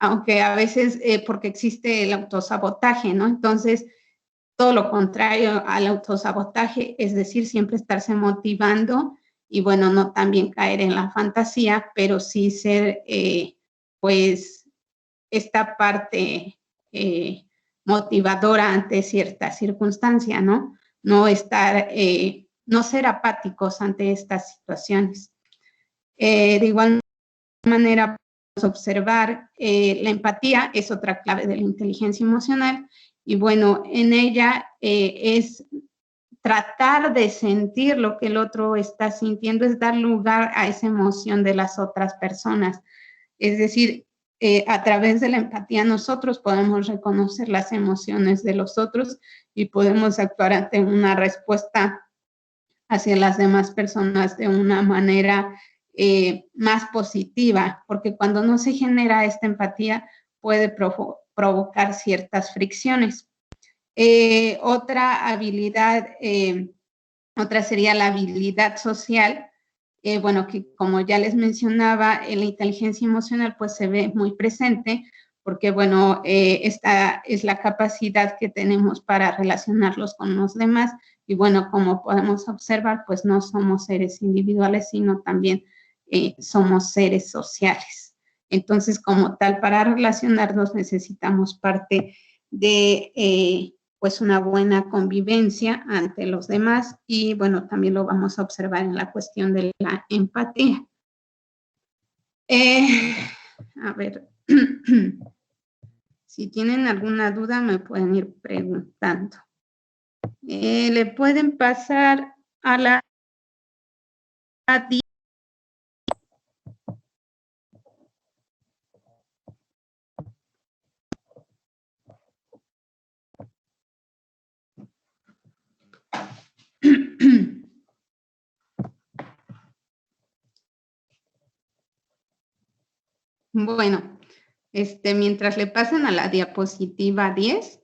aunque a veces porque existe el autosabotaje, ¿no? Entonces, todo lo contrario al autosabotaje, es decir, siempre estarse motivando y bueno, no también caer en la fantasía, pero sí ser, pues, esta parte motivadora ante cierta circunstancia, ¿no? No ser apáticos ante estas situaciones. De igual manera, podemos observar la empatía, es otra clave de la inteligencia emocional, y bueno, en ella es tratar de sentir lo que el otro está sintiendo, es dar lugar a esa emoción de las otras personas. Es decir, a través de la empatía nosotros podemos reconocer las emociones de los otros y podemos actuar ante una respuesta hacia las demás personas de una manera más positiva, porque cuando no se genera esta empatía puede provocar ciertas fricciones. Otra habilidad, otra sería la habilidad social. Bueno, que como ya les mencionaba, la inteligencia emocional pues se ve muy presente porque, bueno, esta es la capacidad que tenemos para relacionarlos con los demás y, bueno, como podemos observar, pues no somos seres individuales, sino también somos seres sociales. Entonces, como tal, para relacionarnos necesitamos parte de pues una buena convivencia ante los demás y bueno, también lo vamos a observar en la cuestión de la empatía. A ver, si tienen alguna duda me pueden ir preguntando. Le pueden pasar a la Bueno, mientras le pasan a la diapositiva 10,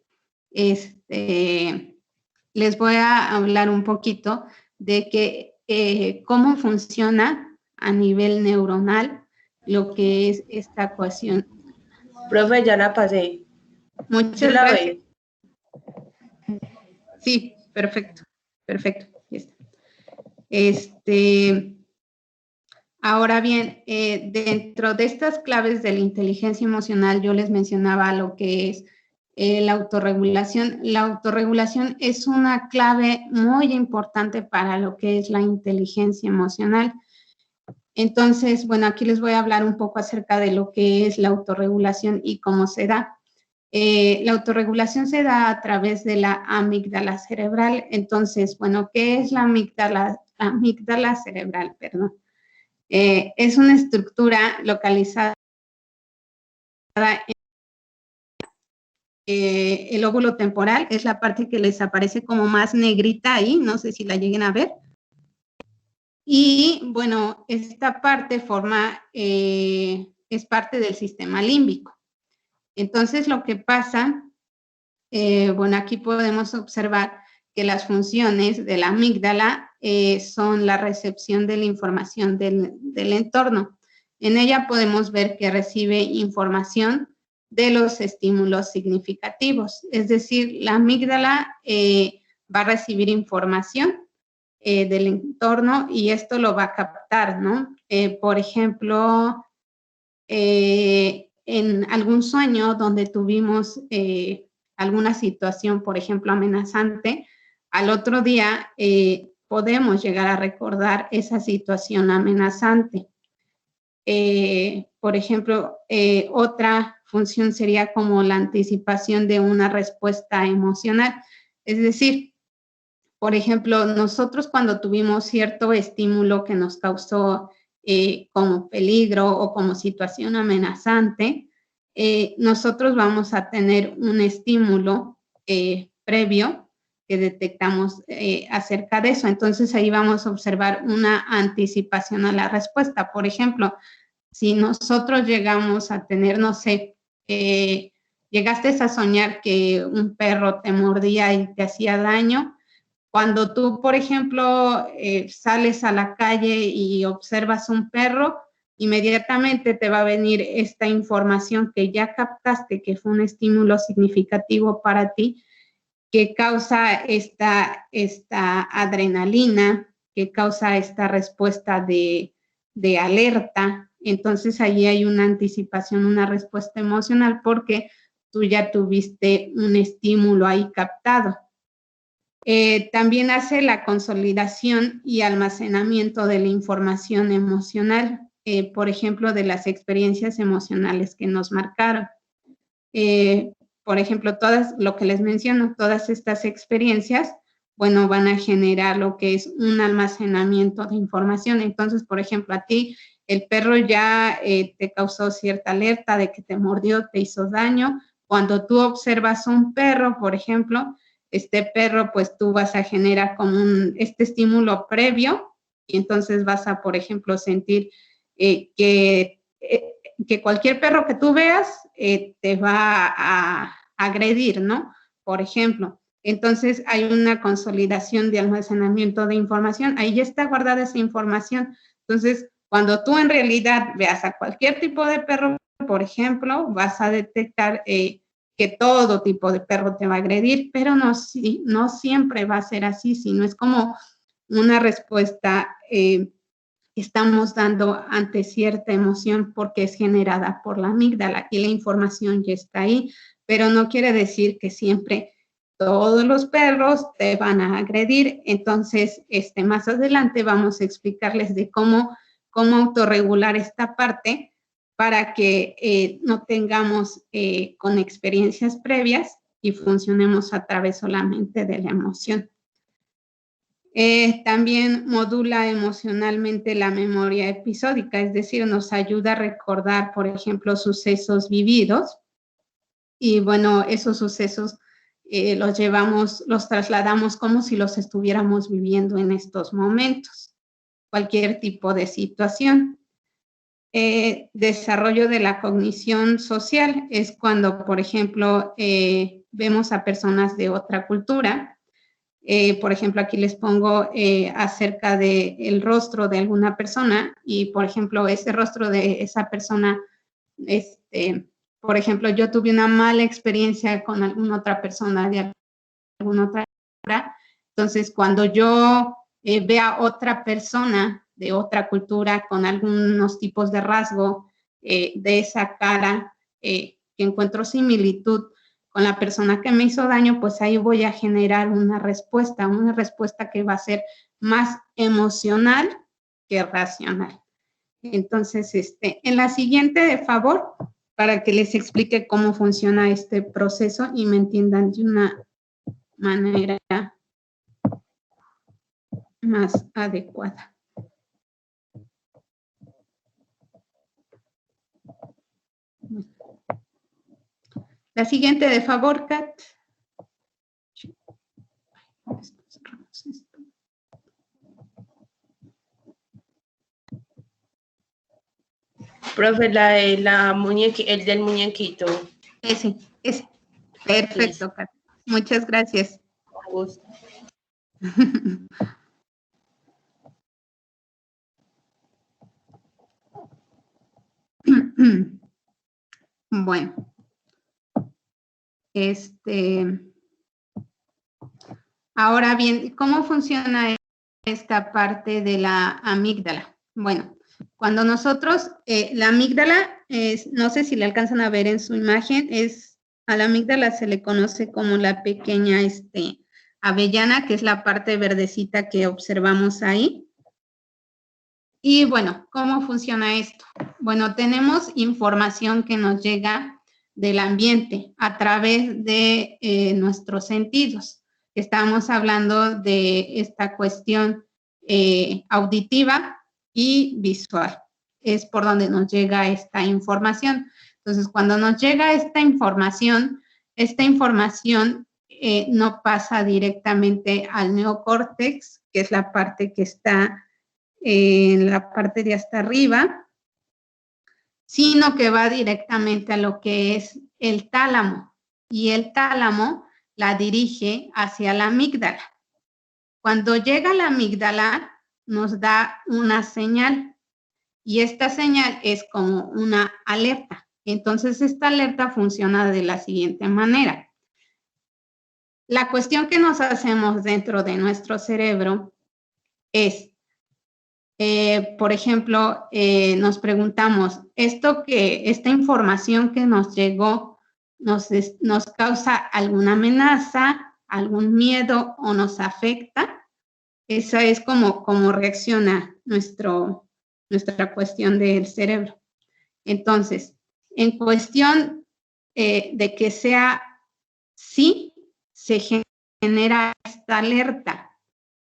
les voy a hablar un poquito de que, cómo funciona a nivel neuronal lo que es esta ecuación. Profe, ya la pasé. Muchas gracias. Sí, perfecto, perfecto. Ahora bien, dentro de estas claves de la inteligencia emocional, yo les mencionaba lo que es la autorregulación. La autorregulación es una clave muy importante para lo que es la inteligencia emocional. Entonces, bueno, aquí les voy a hablar un poco acerca de lo que es la autorregulación y cómo se da. La autorregulación se da a través de la amígdala cerebral. Entonces, bueno, ¿qué es la amígdala? La amígdala cerebral, perdón. Es una estructura localizada en el lóbulo temporal, es la parte que les aparece como más negrita ahí, no sé si la lleguen a ver. Y bueno, esta parte es parte del sistema límbico. Entonces, lo que pasa, bueno, aquí podemos observar que las funciones de la amígdala son la recepción de la información del entorno. En ella podemos ver que recibe información de los estímulos significativos, es decir, la amígdala va a recibir información del entorno y esto lo va a captar, ¿no? Por ejemplo, en algún sueño donde tuvimos alguna situación, por ejemplo, amenazante, al otro día podemos llegar a recordar esa situación amenazante. Por ejemplo, otra función sería como la anticipación de una respuesta emocional. Es decir, por ejemplo, nosotros cuando tuvimos cierto estímulo que nos causó como peligro o como situación amenazante, nosotros vamos a tener un estímulo previo que detectamos acerca de eso. Entonces, ahí vamos a observar una anticipación a la respuesta. Por ejemplo, si nosotros llegamos a tener, no sé, llegaste a soñar que un perro te mordía y te hacía daño, cuando tú, por ejemplo, sales a la calle y observas un perro, inmediatamente te va a venir esta información que ya captaste, que fue un estímulo significativo para ti, que causa esta adrenalina, que causa esta respuesta de alerta. Entonces, ahí hay una anticipación, una respuesta emocional, porque tú ya tuviste un estímulo ahí captado. También hace la consolidación y almacenamiento de la información emocional, por ejemplo, de las experiencias emocionales que nos marcaron. Por ejemplo, todas, lo que les menciono, todas estas experiencias, bueno, van a generar lo que es un almacenamiento de información. Entonces, por ejemplo, a ti el perro ya te causó cierta alerta de que te mordió, te hizo daño. Cuando tú observas un perro, por ejemplo, este perro, pues tú vas a generar como este estímulo previo y entonces vas a, por ejemplo, sentir que cualquier perro que tú veas te va a agredir, ¿no? Por ejemplo. Entonces hay una consolidación de almacenamiento de información. Ahí ya está guardada esa información. Entonces, cuando tú en realidad veas a cualquier tipo de perro, por ejemplo, vas a detectar que todo tipo de perro te va a agredir, pero no siempre va a ser así, sino es como una respuesta que estamos dando ante cierta emoción porque es generada por la amígdala y la información ya está ahí, pero no quiere decir que siempre todos los perros te van a agredir. Entonces, más adelante vamos a explicarles de cómo autorregular esta parte para que no tengamos con experiencias previas y funcionemos a través solamente de la emoción. También modula emocionalmente la memoria episódica, es decir, nos ayuda a recordar, por ejemplo, sucesos vividos. Y bueno, esos sucesos los trasladamos como si los estuviéramos viviendo en estos momentos, cualquier tipo de situación. Desarrollo de la cognición social es cuando, por ejemplo, vemos a personas de otra cultura. Por ejemplo, aquí les pongo acerca del rostro de alguna persona y, por ejemplo, ese rostro de esa persona, por ejemplo, yo tuve una mala experiencia con alguna otra persona de alguna otra cultura. Entonces, cuando yo vea otra persona de otra cultura con algunos tipos de rasgo de esa cara que encuentro similitud con la persona que me hizo daño, pues ahí voy a generar una respuesta que va a ser más emocional que racional. Entonces, en la siguiente, de favor, para que les explique cómo funciona este proceso y me entiendan de una manera más adecuada. La siguiente, de favor, Kat. Profe, el del muñequito. Ese. Perfecto, Kat. Muchas gracias. A gusto. Bueno. Ahora bien, ¿cómo funciona esta parte de la amígdala? Bueno, cuando nosotros, la amígdala, no sé si le alcanzan a ver en su imagen, a la amígdala se le conoce como la pequeña avellana, que es la parte verdecita que observamos ahí. Y bueno, ¿cómo funciona esto? Bueno, tenemos información que nos llega del ambiente a través de nuestros sentidos. Estamos hablando de esta cuestión auditiva y visual. Es por donde nos llega esta información. Entonces, cuando nos llega esta información no pasa directamente al neocórtex, que es la parte que está en la parte de hasta arriba, sino que va directamente a lo que es el tálamo, y el tálamo la dirige hacia la amígdala. Cuando llega a la amígdala, nos da una señal, y esta señal es como una alerta. Entonces, esta alerta funciona de la siguiente manera. La cuestión que nos hacemos dentro de nuestro cerebro es, por ejemplo, nos preguntamos, esta información que nos llegó, nos causa alguna amenaza, algún miedo o nos afecta. Esa es como reacciona nuestra cuestión del cerebro. Entonces, en cuestión de que sea sí, se genera esta alerta.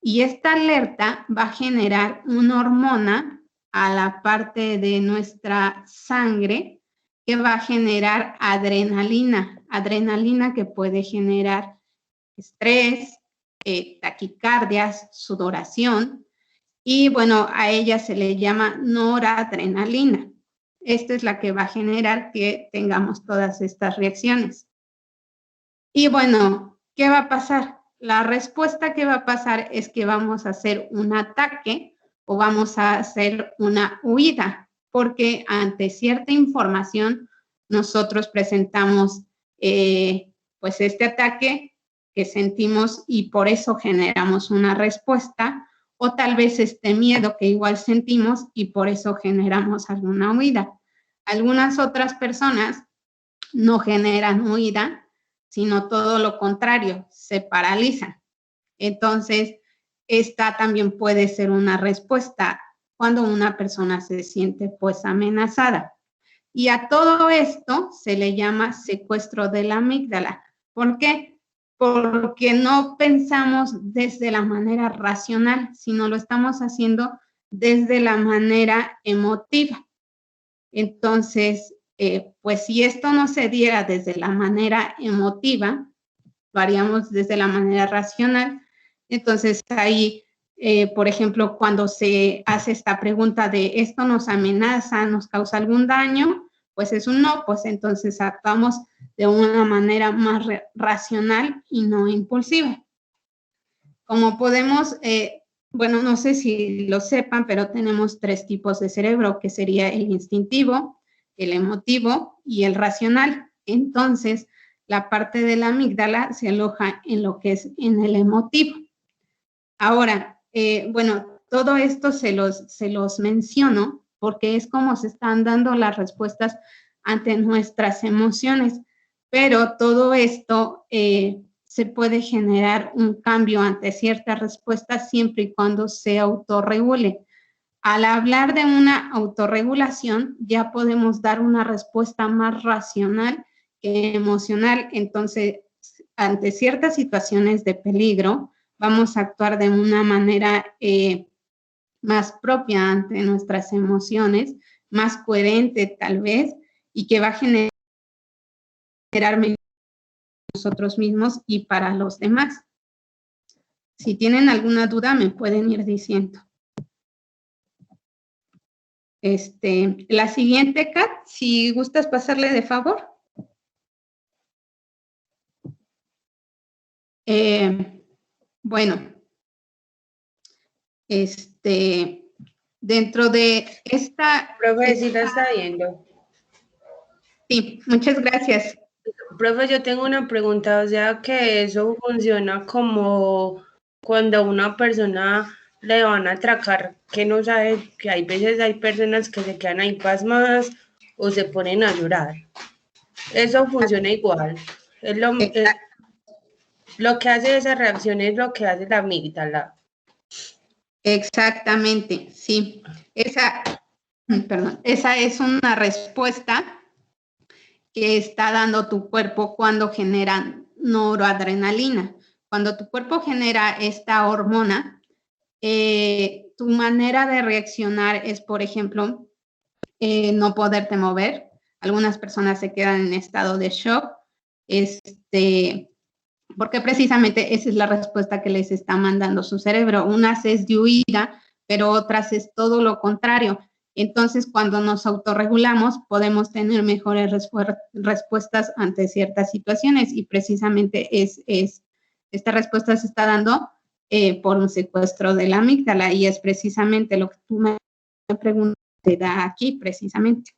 Y esta alerta va a generar una hormona a la parte de nuestra sangre que va a generar adrenalina que puede generar estrés, taquicardias, sudoración, y bueno, a ella se le llama noradrenalina. Esta es la que va a generar que tengamos todas estas reacciones. Y bueno, ¿qué va a pasar? La respuesta que va a pasar es que vamos a hacer un ataque o vamos a hacer una huida, porque ante cierta información nosotros presentamos pues este ataque que sentimos y por eso generamos una respuesta, o tal vez este miedo que igual sentimos y por eso generamos alguna huida. Algunas otras personas no generan huida, sino todo lo contrario, se paralizan. Entonces, esta también puede ser una respuesta cuando una persona se siente pues amenazada. Y a todo esto se le llama secuestro de la amígdala. ¿Por qué? Porque no pensamos desde la manera racional, sino lo estamos haciendo desde la manera emotiva. Entonces, pues si esto no se diera desde la manera emotiva, lo haríamos desde la manera racional. Entonces ahí, por ejemplo, cuando se hace esta pregunta de esto nos amenaza, nos causa algún daño, pues es un no, pues entonces actuamos de una manera más racional y no impulsiva. Como podemos, bueno, no sé si lo sepan, pero tenemos 3 tipos de cerebro, que sería el instintivo, el emotivo y el racional. Entonces, la parte de la amígdala se aloja en lo que es en el emotivo. Ahora, bueno, todo esto se los menciono porque es como se están dando las respuestas ante nuestras emociones, pero todo esto se puede generar un cambio ante ciertas respuestas siempre y cuando se autorregule. Al hablar de una autorregulación, ya podemos dar una respuesta más racional que emocional. Entonces, ante ciertas situaciones de peligro, vamos a actuar de una manera más propia ante nuestras emociones, más coherente tal vez, y que va a generar nosotros mismos y para los demás. Si tienen alguna duda, me pueden ir diciendo. La siguiente, Kat, si gustas pasarle de favor. Bueno, dentro de esta... Profe, sí la está viendo. Sí, muchas gracias. Profe, yo tengo una pregunta, o sea que eso funciona como cuando a una persona le van a atracar, que no sabe, que hay veces hay personas que se quedan ahí pasmadas o se ponen a llorar. Eso funciona igual. Es lo que hace esa reacción es lo que hace la amígdala. Exactamente, sí. Esa es una respuesta que está dando tu cuerpo cuando genera noradrenalina. Cuando tu cuerpo genera esta hormona, tu manera de reaccionar es, por ejemplo, no poderte mover. Algunas personas se quedan en estado de shock, porque precisamente esa es la respuesta que les está mandando su cerebro. Unas es de huida, pero otras es todo lo contrario. Entonces, cuando nos autorregulamos, podemos tener mejores respuestas ante ciertas situaciones y precisamente esta respuesta se está dando por un secuestro de la amígdala y es precisamente lo que tú me preguntas, te da aquí precisamente.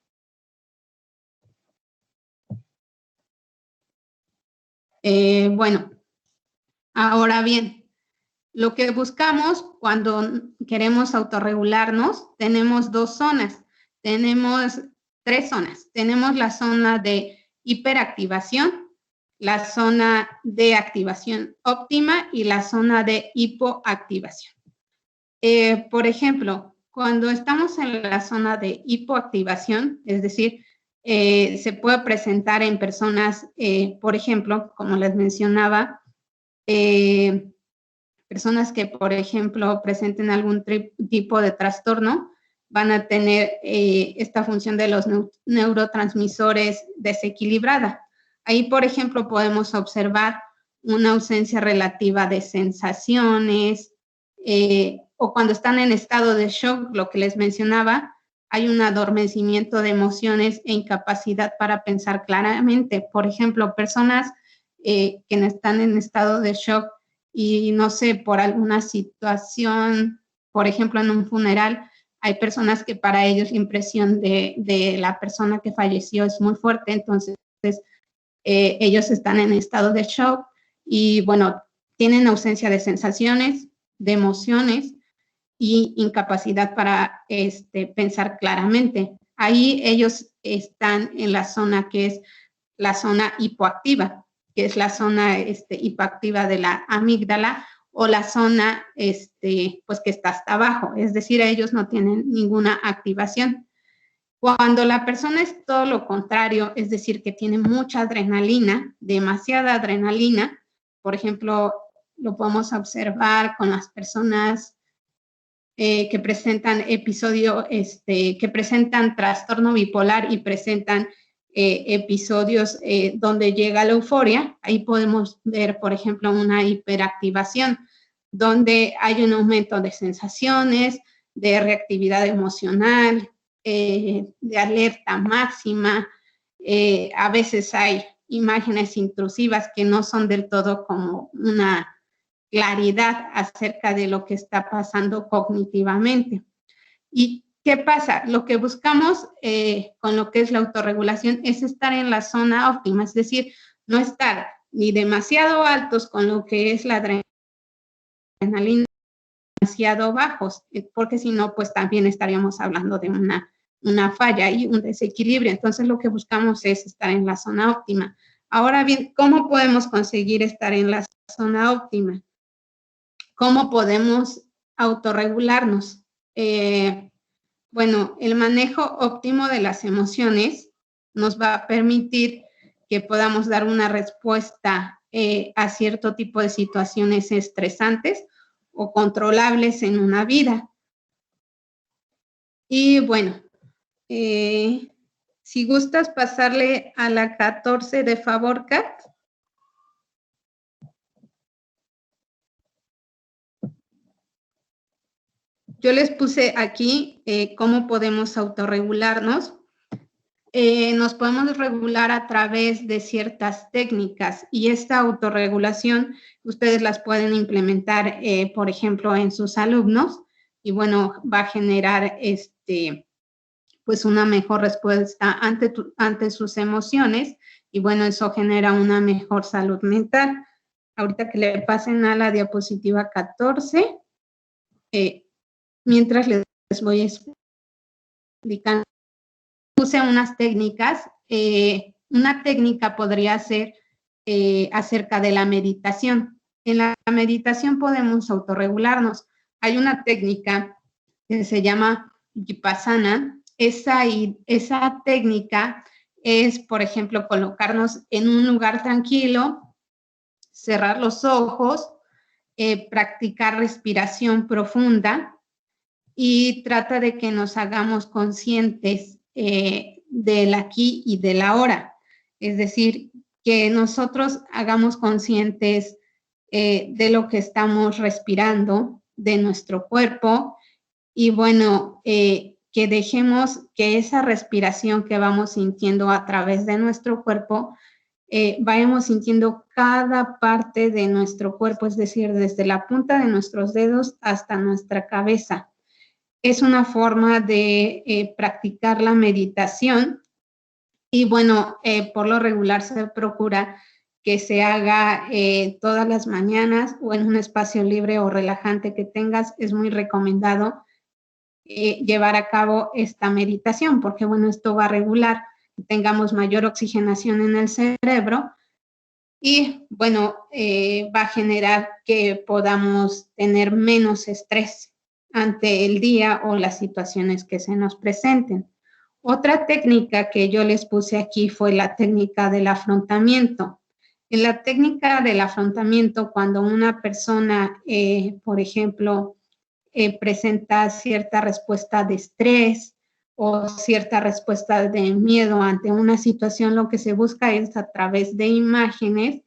Bueno, ahora bien, lo que buscamos cuando queremos autorregularnos, tenemos 2 zonas, tenemos 3 zonas. Tenemos la zona de hiperactivación, la zona de activación óptima y la zona de hipoactivación. Por ejemplo, cuando estamos en la zona de hipoactivación, es decir, se puede presentar en personas, por ejemplo, como les mencionaba, personas que, por ejemplo, presenten algún tipo de trastorno, van a tener esta función de los neurotransmisores desequilibrada. Ahí, por ejemplo, podemos observar una ausencia relativa de sensaciones, o cuando están en estado de shock, lo que les mencionaba, hay un adormecimiento de emociones e incapacidad para pensar claramente. Por ejemplo, personas que no están en estado de shock y no sé, por alguna situación, por ejemplo, en un funeral, hay personas que para ellos la impresión de la persona que falleció es muy fuerte, entonces ellos están en estado de shock y, bueno, tienen ausencia de sensaciones, de emociones y incapacidad para pensar claramente. Ahí ellos están en la zona que es la zona hipoactiva. que es la zona hipoactiva de la amígdala, o la zona pues que está hasta abajo, es decir, ellos no tienen ninguna activación. Cuando la persona es todo lo contrario, es decir, que tiene mucha adrenalina, demasiada adrenalina, por ejemplo, lo podemos observar con las personas que presentan que presentan trastorno bipolar y presentan episodios donde llega la euforia. Ahí podemos ver, por ejemplo, una hiperactivación, donde hay un aumento de sensaciones, de reactividad emocional, de alerta máxima. A veces hay imágenes intrusivas que no son del todo como una claridad acerca de lo que está pasando cognitivamente. ¿Y qué pasa? Lo que buscamos con lo que es la autorregulación es estar en la zona óptima, es decir, no estar ni demasiado altos con lo que es la adrenalina, demasiado bajos, porque si no, pues también estaríamos hablando de una falla y un desequilibrio. Entonces, lo que buscamos es estar en la zona óptima. Ahora bien, ¿cómo podemos conseguir estar en la zona óptima? ¿Cómo podemos autorregularnos? Bueno, el manejo óptimo de las emociones nos va a permitir que podamos dar una respuesta a cierto tipo de situaciones estresantes o controlables en una vida. Y bueno, si gustas pasarle a la 14, de favor, Kat. Yo les puse aquí cómo podemos autorregularnos. Nos podemos regular a través de ciertas técnicas y esta autorregulación ustedes las pueden implementar, por ejemplo, en sus alumnos y bueno, va a generar pues una mejor respuesta ante sus emociones y bueno, eso genera una mejor salud mental. Ahorita que le pasen a la diapositiva 14, mientras les voy explicando, puse unas técnicas. Una técnica podría ser acerca de la meditación. En la meditación podemos autorregularnos. Hay una técnica que se llama Vipassana. Esa técnica es, por ejemplo, colocarnos en un lugar tranquilo, cerrar los ojos, practicar respiración profunda y trata de que nos hagamos conscientes del aquí y del ahora. Es decir, que nosotros hagamos conscientes de lo que estamos respirando, de nuestro cuerpo y bueno, que dejemos que esa respiración que vamos sintiendo a través de nuestro cuerpo, vayamos sintiendo cada parte de nuestro cuerpo, es decir, desde la punta de nuestros dedos hasta nuestra cabeza. Es una forma de practicar la meditación y bueno, por lo regular se procura que se haga todas las mañanas o en un espacio libre o relajante que tengas. Es muy recomendado llevar a cabo esta meditación porque bueno, esto va a regular que tengamos mayor oxigenación en el cerebro y bueno, va a generar que podamos tener menos estrés ante el día o las situaciones que se nos presenten. Otra técnica que yo les puse aquí fue la técnica del afrontamiento. En la técnica del afrontamiento, cuando una persona, por ejemplo, presenta cierta respuesta de estrés o cierta respuesta de miedo ante una situación, lo que se busca es a través de imágenes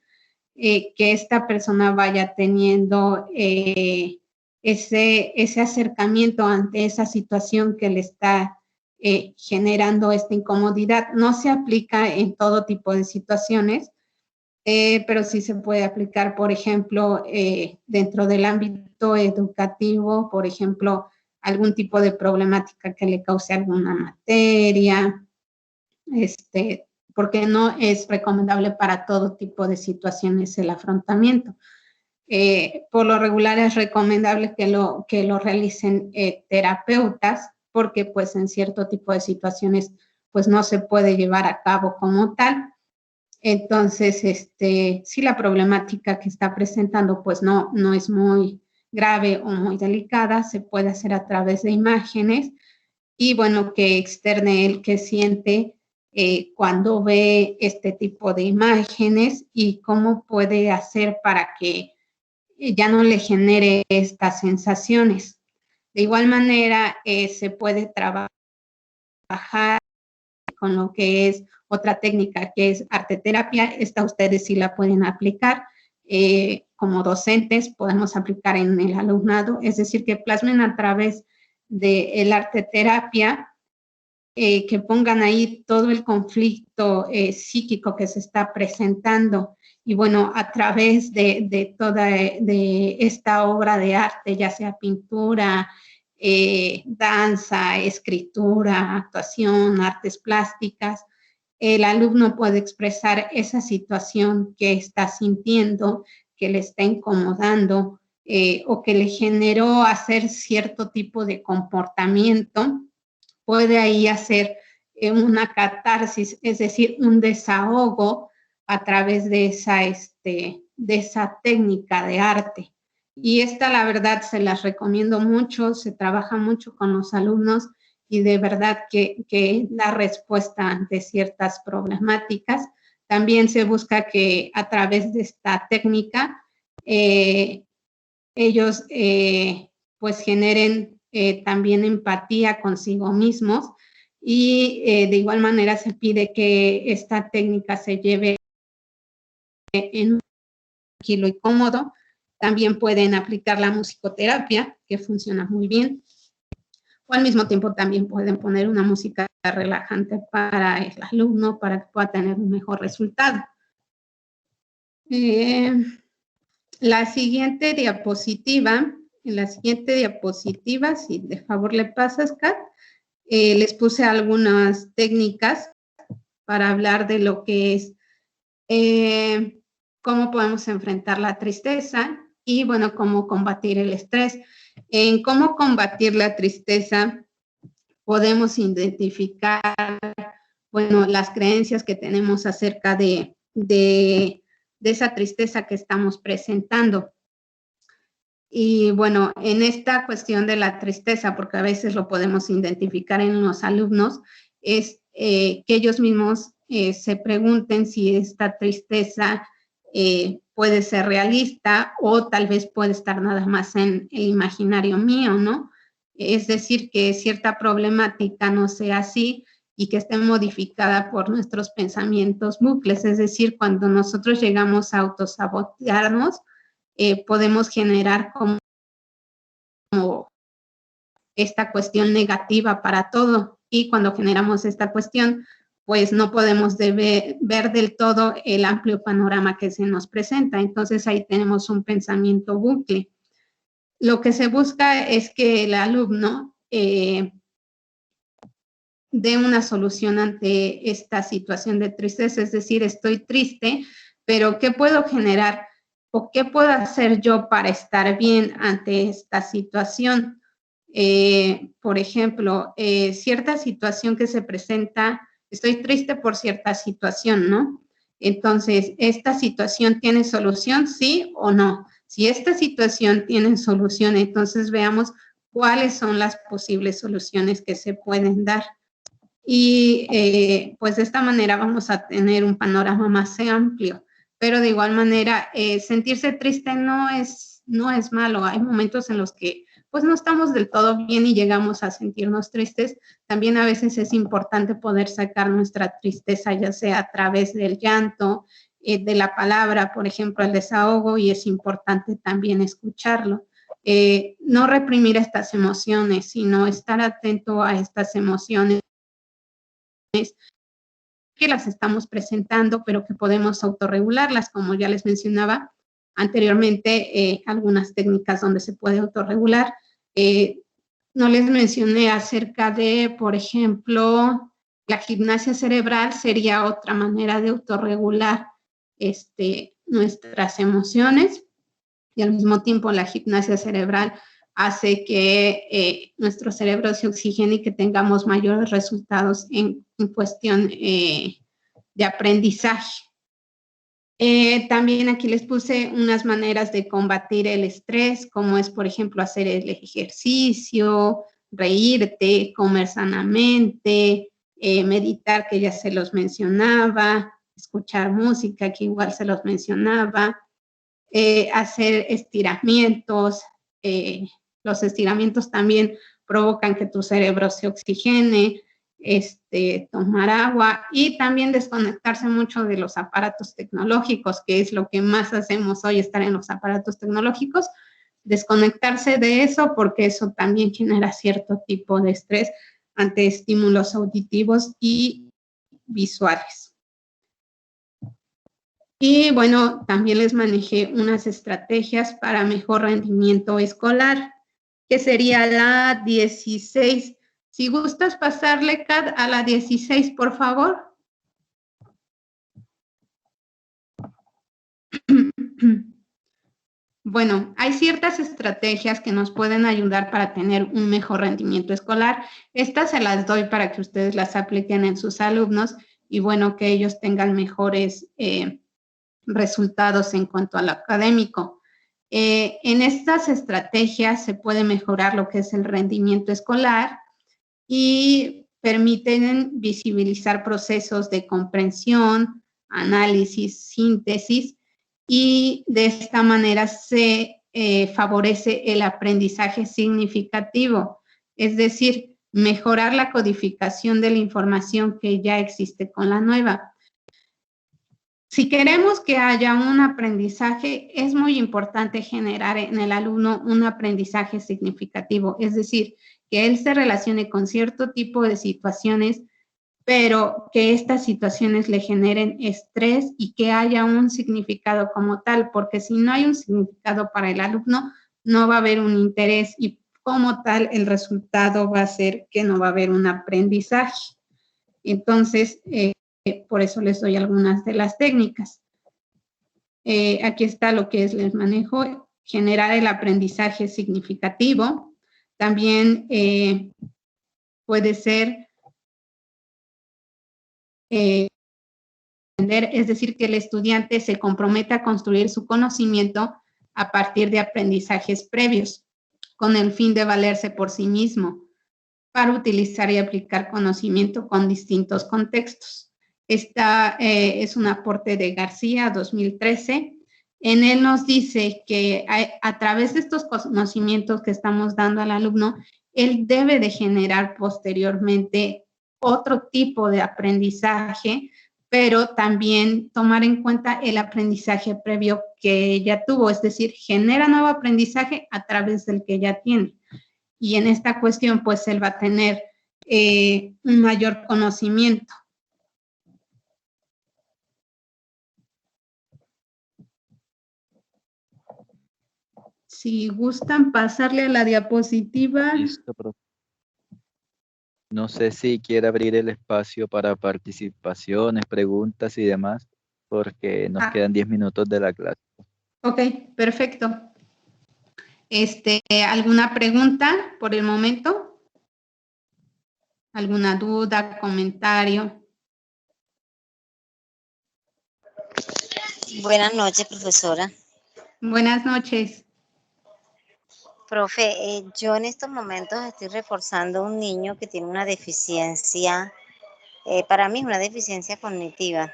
que esta persona vaya teniendo ese acercamiento ante esa situación que le está generando esta incomodidad. No se aplica en todo tipo de situaciones, pero sí se puede aplicar, por ejemplo, dentro del ámbito educativo, por ejemplo, algún tipo de problemática que le cause alguna materia, porque no es recomendable para todo tipo de situaciones el afrontamiento. Por lo regular es recomendable que lo realicen terapeutas, porque pues en cierto tipo de situaciones pues no se puede llevar a cabo como tal. Entonces, si la problemática que está presentando pues no es muy grave o muy delicada, se puede hacer a través de imágenes y bueno, que externe el que siente cuando ve este tipo de imágenes y cómo puede hacer para que ya no le genere estas sensaciones. De igual manera, se puede trabajar con lo que es otra técnica que es arteterapia. Esta ustedes sí la pueden aplicar. Como docentes podemos aplicar en el alumnado, es decir, que plasmen a través de la arteterapia, que pongan ahí todo el conflicto psíquico que se está presentando. Y bueno, a través de toda esta obra de arte, ya sea pintura, danza, escritura, actuación, artes plásticas, el alumno puede expresar esa situación que está sintiendo, que le está incomodando o que le generó hacer cierto tipo de comportamiento. Puede ahí hacer una catarsis, es decir, un desahogo a través de esa técnica de arte. Y esta, la verdad, se las recomiendo mucho, se trabaja mucho con los alumnos y de verdad que da respuesta ante ciertas problemáticas. También se busca que a través de esta técnica ellos pues generen también empatía consigo mismos y de igual manera se pide que esta técnica se lleve en un tranquilo y cómodo. También pueden aplicar la musicoterapia, que funciona muy bien. O al mismo tiempo también pueden poner una música relajante para el alumno para que pueda tener un mejor resultado. La siguiente diapositiva, si de favor le pasas, Kat, les puse algunas técnicas para hablar de lo que es cómo podemos enfrentar la tristeza y, bueno, cómo combatir el estrés. En cómo combatir la tristeza podemos identificar, bueno, las creencias que tenemos acerca de esa tristeza que estamos presentando. Y bueno, en esta cuestión de la tristeza, porque a veces lo podemos identificar en los alumnos, es que ellos mismos se pregunten si esta tristeza puede ser realista o tal vez puede estar nada más en el imaginario mío, ¿no? Es decir, que cierta problemática no sea así y que esté modificada por nuestros pensamientos bucles. Es decir, cuando nosotros llegamos a autosabotearnos, podemos generar como esta cuestión negativa para todo. Y cuando generamos esta cuestión, pues no podemos ver del todo el amplio panorama que se nos presenta. Entonces ahí tenemos un pensamiento bucle. Lo que se busca es que el alumno dé una solución ante esta situación de tristeza, es decir, estoy triste, pero ¿qué puedo generar o qué puedo hacer yo para estar bien ante esta situación? Por ejemplo, cierta situación que se presenta, estoy triste por cierta situación, ¿no? Entonces, ¿esta situación tiene solución, sí o no? Si esta situación tiene solución, entonces veamos cuáles son las posibles soluciones que se pueden dar. Y pues de esta manera vamos a tener un panorama más amplio. Pero de igual manera, sentirse triste no es malo. Hay momentos en los que pues no estamos del todo bien y llegamos a sentirnos tristes. También a veces es importante poder sacar nuestra tristeza, ya sea a través del llanto, de la palabra, por ejemplo, el desahogo, y es importante también escucharlo. No reprimir estas emociones, sino estar atento a estas emociones que las estamos presentando, pero que podemos autorregularlas, como ya les mencionaba anteriormente, algunas técnicas donde se puede autorregular. No les mencioné acerca de, por ejemplo, la gimnasia cerebral sería otra manera de autorregular nuestras emociones, y al mismo tiempo la gimnasia cerebral hace que nuestro cerebro se oxigene y que tengamos mayores resultados en cuestión de aprendizaje. También aquí les puse unas maneras de combatir el estrés, como es, por ejemplo, hacer el ejercicio, reírte, comer sanamente, meditar, que ya se los mencionaba, escuchar música, que igual se los mencionaba, hacer estiramientos. Los estiramientos también provocan que tu cerebro se oxigene, tomar agua y también desconectarse mucho de los aparatos tecnológicos, que es lo que más hacemos hoy, estar en los aparatos tecnológicos, desconectarse de eso porque eso también genera cierto tipo de estrés ante estímulos auditivos y visuales. Y bueno, también les manejé unas estrategias para mejor rendimiento escolar, que sería la 16. Si gustas pasarle, Kat, a la 16, por favor. Bueno, hay ciertas estrategias que nos pueden ayudar para tener un mejor rendimiento escolar. Estas se las doy para que ustedes las apliquen en sus alumnos y bueno, que ellos tengan mejores resultados en cuanto a lo académico. En estas estrategias se puede mejorar lo que es el rendimiento escolar y permiten visibilizar procesos de comprensión, análisis, síntesis, y de esta manera se favorece el aprendizaje significativo, es decir, mejorar la codificación de la información que ya existe con la nueva. Si queremos que haya un aprendizaje, es muy importante generar en el alumno un aprendizaje significativo, es decir, que él se relacione con cierto tipo de situaciones, pero que estas situaciones le generen estrés y que haya un significado como tal, porque si no hay un significado para el alumno, no va a haber un interés y como tal el resultado va a ser que no va a haber un aprendizaje. Entonces, por eso les doy algunas de las técnicas. Aquí está lo que es les manejo, generar el aprendizaje significativo. También puede ser es decir, que el estudiante se comprometa a construir su conocimiento a partir de aprendizajes previos, con el fin de valerse por sí mismo, para utilizar y aplicar conocimiento con distintos contextos. Esta es un aporte de García, 2013. En él nos dice que a través de estos conocimientos que estamos dando al alumno, él debe de generar posteriormente otro tipo de aprendizaje, pero también tomar en cuenta el aprendizaje previo que ya tuvo, es decir, genera nuevo aprendizaje a través del que ya tiene. Y en esta cuestión, pues él va a tener un mayor conocimiento. Si gustan pasarle a la diapositiva. Listo, profe. No sé si quiere abrir el espacio para participaciones, preguntas y demás, porque nos quedan 10 minutos de la clase. Ok, perfecto. ¿Alguna pregunta por el momento? ¿Alguna duda, comentario? Buenas noches, profesora. Buenas noches. Profe, yo en estos momentos estoy reforzando a un niño que tiene una deficiencia, para mí es una deficiencia cognitiva.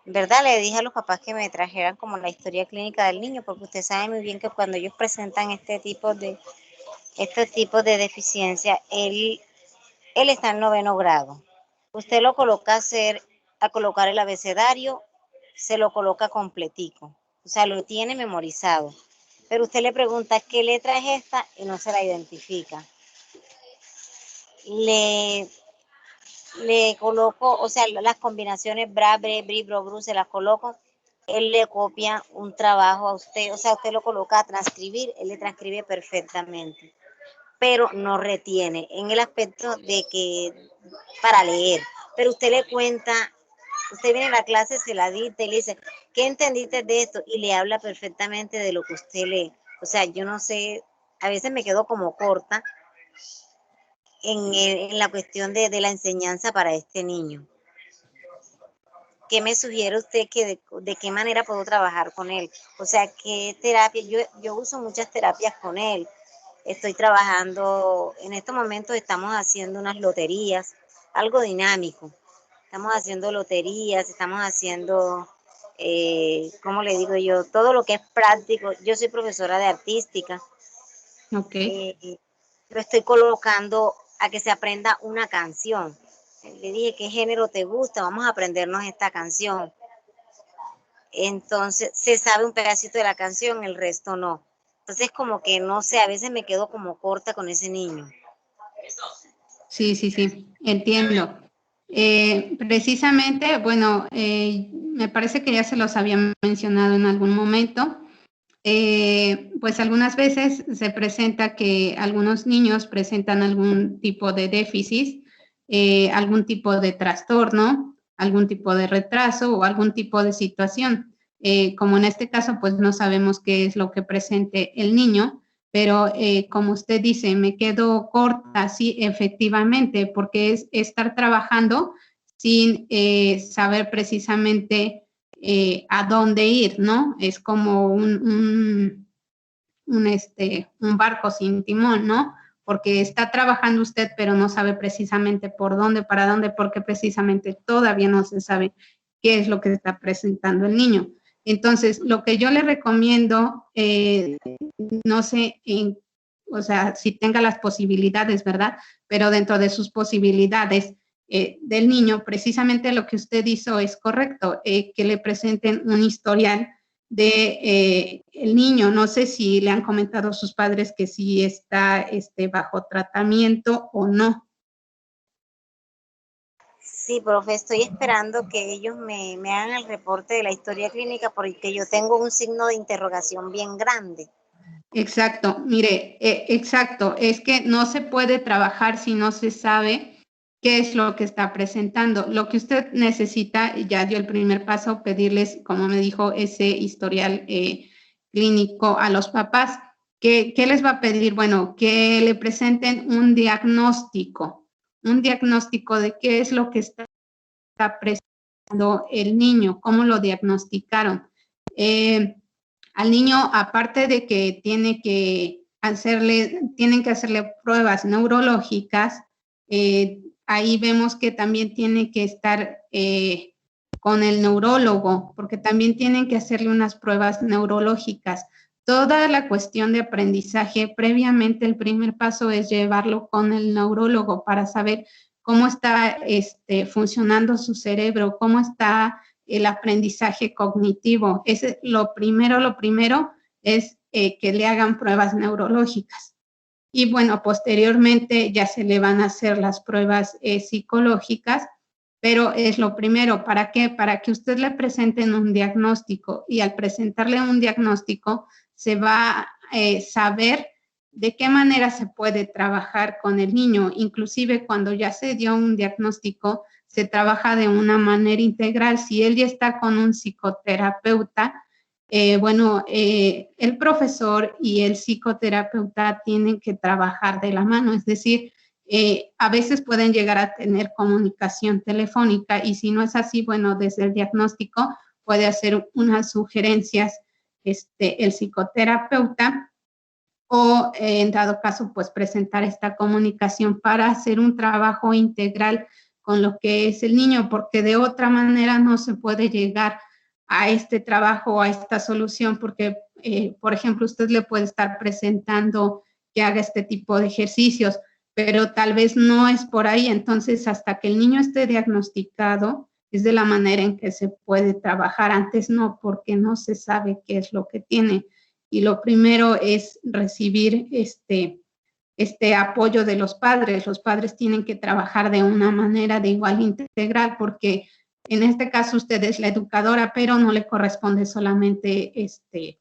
¿Verdad? Le dije a los papás que me trajeran como la historia clínica del niño, porque usted sabe muy bien que cuando ellos presentan este tipo de deficiencia, él está en 9º grado. Usted lo coloca a colocar el abecedario, se lo coloca completico, o sea, lo tiene memorizado. Pero usted le pregunta qué letra es esta y no se la identifica. Le coloco, o sea, las combinaciones bra, bre, bri, bro, bru, se las coloco. Él le copia un trabajo a usted, o sea, usted lo coloca a transcribir, él le transcribe perfectamente, pero no retiene en el aspecto de que para leer. Pero usted le cuenta, usted viene a la clase, se la dicta y le dice, ¿qué entendiste de esto? Y le habla perfectamente de lo que usted lee. O sea, yo no sé, a veces me quedo como corta en la cuestión de la enseñanza para este niño. ¿qué me sugiere usted que de qué manera puedo trabajar con él? O sea, ¿qué terapia? Yo uso muchas terapias con él. Estoy trabajando, en estos momentos estamos haciendo unas loterías, algo dinámico. Estamos haciendo loterías, estamos haciendo, ¿cómo le digo yo? Todo lo que es práctico. Yo soy profesora de artística. Ok. Lo estoy colocando a que se aprenda una canción. Le dije, ¿qué género te gusta? Vamos a aprendernos esta canción. Entonces, se sabe un pedacito de la canción, el resto no. Entonces, como que no sé, a veces me quedo como corta con ese niño. Sí, entiendo. Precisamente, bueno, me parece que ya se los había mencionado en algún momento. Pues algunas veces se presenta que algunos niños presentan algún tipo de déficit, algún tipo de trastorno, algún tipo de retraso o algún tipo de situación. Como en este caso, pues no sabemos qué es lo que presente el niño, pero como usted dice, me quedo corta, sí, efectivamente, porque es estar trabajando sin saber precisamente a dónde ir, ¿no? Es como un barco sin timón, ¿no? Porque está trabajando usted, pero no sabe precisamente por dónde, para dónde, porque precisamente todavía no se sabe qué es lo que está presentando el niño. Entonces, lo que yo le recomiendo, no sé, o sea, si tenga las posibilidades, ¿verdad? Pero dentro de sus posibilidades del niño, precisamente lo que usted hizo es correcto, que le presenten un historial de el niño. No sé si le han comentado a sus padres que si está bajo tratamiento o no. Sí, profe, estoy esperando que ellos me hagan el reporte de la historia clínica porque yo tengo un signo de interrogación bien grande. Exacto, mire, exacto, es que no se puede trabajar si no se sabe qué es lo que está presentando. Lo que usted necesita, ya dio el primer paso, pedirles, como me dijo, ese historial clínico a los papás. ¿Qué les va a pedir? Bueno, que le presenten un diagnóstico de qué es lo que está presentando el niño, cómo lo diagnosticaron. Al niño, aparte de que tienen que hacerle pruebas neurológicas, ahí vemos que también tiene que estar con el neurólogo, porque también tienen que hacerle unas pruebas neurológicas. Toda la cuestión de aprendizaje, previamente el primer paso es llevarlo con el neurólogo para saber cómo está funcionando su cerebro, cómo está el aprendizaje cognitivo. Es lo primero es que le hagan pruebas neurológicas. Y bueno, posteriormente ya se le van a hacer las pruebas psicológicas, pero es lo primero. ¿Para qué? Para que usted le presenten un diagnóstico, y al presentarle un diagnóstico se va a saber de qué manera se puede trabajar con el niño. Inclusive cuando ya se dio un diagnóstico, se trabaja de una manera integral. Si él ya está con un psicoterapeuta, el profesor y el psicoterapeuta tienen que trabajar de la mano, es decir, a veces pueden llegar a tener comunicación telefónica, y si no es así, bueno, desde el diagnóstico puede hacer unas sugerencias el psicoterapeuta, o en dado caso, pues presentar esta comunicación para hacer un trabajo integral con lo que es el niño, porque de otra manera no se puede llegar a este trabajo, a esta solución, porque, por ejemplo, usted le puede estar presentando que haga este tipo de ejercicios, pero tal vez no es por ahí. Entonces, hasta que el niño esté diagnosticado, es de la manera en que se puede trabajar. Antes no, porque no se sabe qué es lo que tiene. Y lo primero es recibir este apoyo de los padres. Los padres tienen que trabajar de una manera de igual integral, porque en este caso usted es la educadora, pero no le corresponde solamente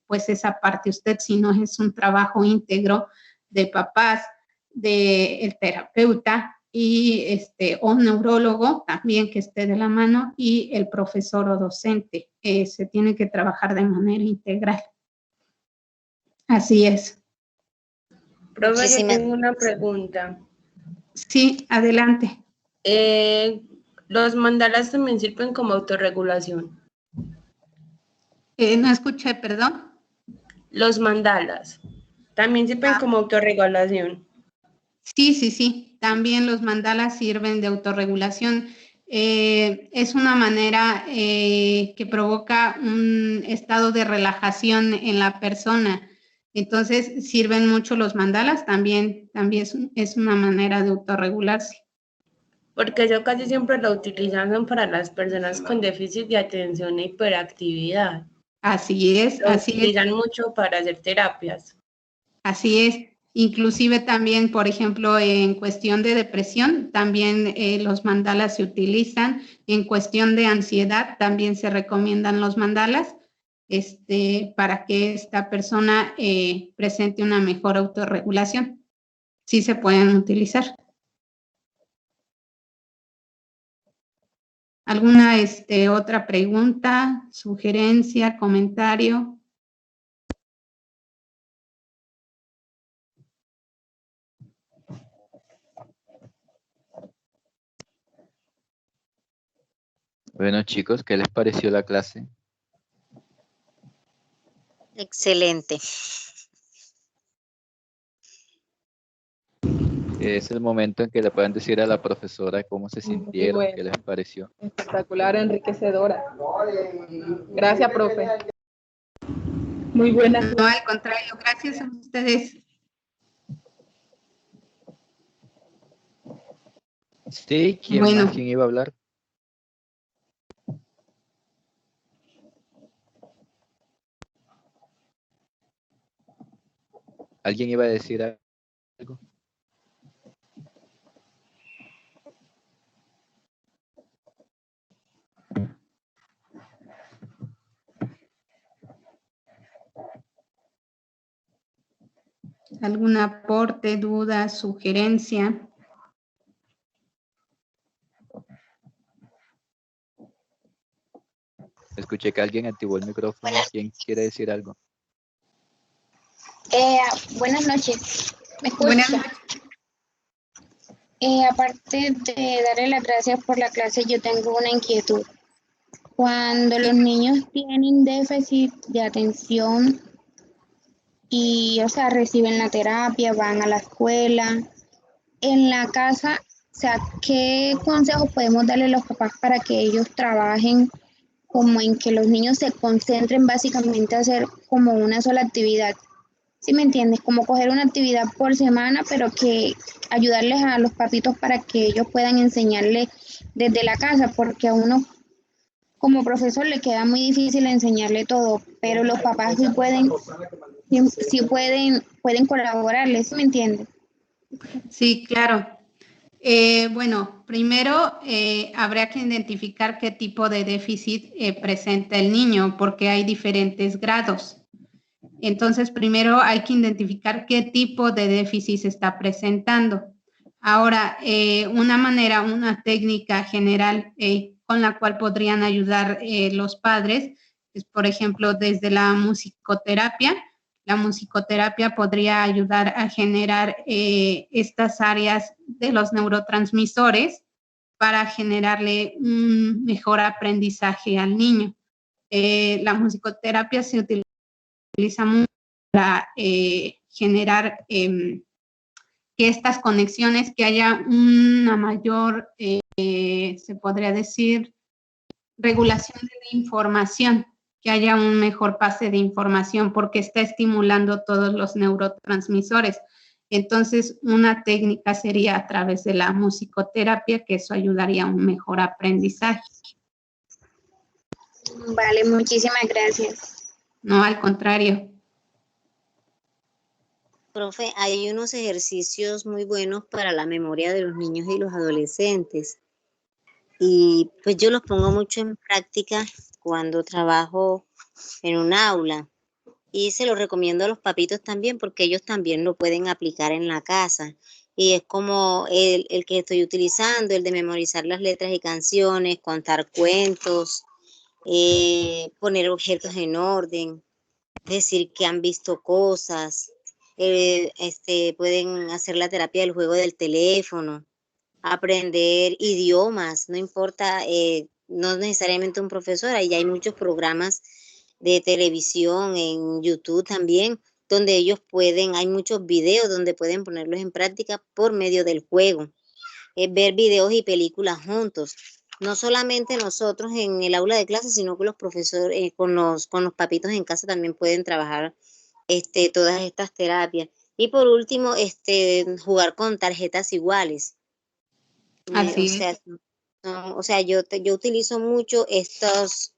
pues esa parte a usted, sino es un trabajo íntegro de papás, del terapeuta y o neurólogo también que esté de la mano, y el profesor o docente. Se tiene que trabajar de manera integral. Así es. Profe, yo Muchísimas tengo una pregunta. Sí, adelante. Los mandalas también sirven como autorregulación. No escuché, perdón. Los mandalas también sirven como autorregulación. Sí. También los mandalas sirven de autorregulación. Es una manera que provoca un estado de relajación en la persona. Entonces, sirven mucho los mandalas, también es una manera de autorregularse. Porque yo casi siempre lo utilizan para las personas con déficit de atención e hiperactividad. Así es, Lo utilizan mucho para hacer terapias. Así es. Inclusive también, por ejemplo, en cuestión de depresión, también los mandalas se utilizan. En cuestión de ansiedad, también se recomiendan los mandalas para que esta persona presente una mejor autorregulación. Sí se pueden utilizar. ¿Alguna otra pregunta, sugerencia, comentario? Bueno, chicos, ¿qué les pareció la clase? Excelente. Es el momento en que le puedan decir a la profesora cómo se sintieron, bueno. qué les pareció. Espectacular, enriquecedora. Gracias, profe. Muy buena. No, al contrario, gracias a ustedes. Sí, ¿quién más? ¿Quién iba a hablar? ¿Alguien iba a decir algo? ¿Algún aporte, duda, sugerencia? Escuché que alguien activó el micrófono. ¿Quién quiere decir algo? Buenas noches. ¿Me escucha? Buenas noches. Aparte de darle las gracias por la clase, yo tengo una inquietud. Cuando los niños tienen déficit de atención y, o sea, reciben la terapia, van a la escuela, en la casa, o sea, ¿qué consejos podemos darle a los papás para que ellos trabajen como en que los niños se concentren básicamente a hacer como una sola actividad? ¿Sí me entiendes? Como coger una actividad por semana, pero que ayudarles a los papitos para que ellos puedan enseñarle desde la casa, porque a uno como profesor le queda muy difícil enseñarle todo, pero los papás pueden colaborarles, ¿sí me entiendes? Sí, claro. Bueno, primero habría que identificar qué tipo de déficit presenta el niño, porque hay diferentes grados. Entonces, primero hay que identificar qué tipo de déficit se está presentando. Ahora, una técnica general con la cual podrían ayudar los padres es, por ejemplo, desde la musicoterapia. La musicoterapia podría ayudar a generar estas áreas de los neurotransmisores para generarle un mejor aprendizaje al niño. La musicoterapia se utiliza mucho para generar que estas conexiones, que haya una mayor, se podría decir, regulación de la información, que haya un mejor pase de información, porque está estimulando todos los neurotransmisores. Entonces, una técnica sería a través de la musicoterapia, que eso ayudaría a un mejor aprendizaje. Vale, muchísimas gracias. No, al contrario. Profe, hay unos ejercicios muy buenos para la memoria de los niños y los adolescentes. Y pues yo los pongo mucho en práctica cuando trabajo en un aula. Y se lo recomiendo a los papitos también porque ellos también lo pueden aplicar en la casa. Y es como el que estoy utilizando, el de memorizar las letras y canciones, contar cuentos, poner objetos en orden, decir que han visto cosas, pueden hacer la terapia del juego del teléfono. aprender idiomas, no importa, no necesariamente un profesor, ahí hay muchos programas de televisión, en YouTube también, donde ellos pueden, hay muchos videos donde pueden ponerlos en práctica por medio del juego, ver videos y películas juntos. No solamente nosotros en el aula de clase, sino que los profesores, con los papitos en casa también pueden trabajar todas estas terapias. Y por último, jugar con tarjetas iguales. Así es. O sea, yo utilizo mucho estos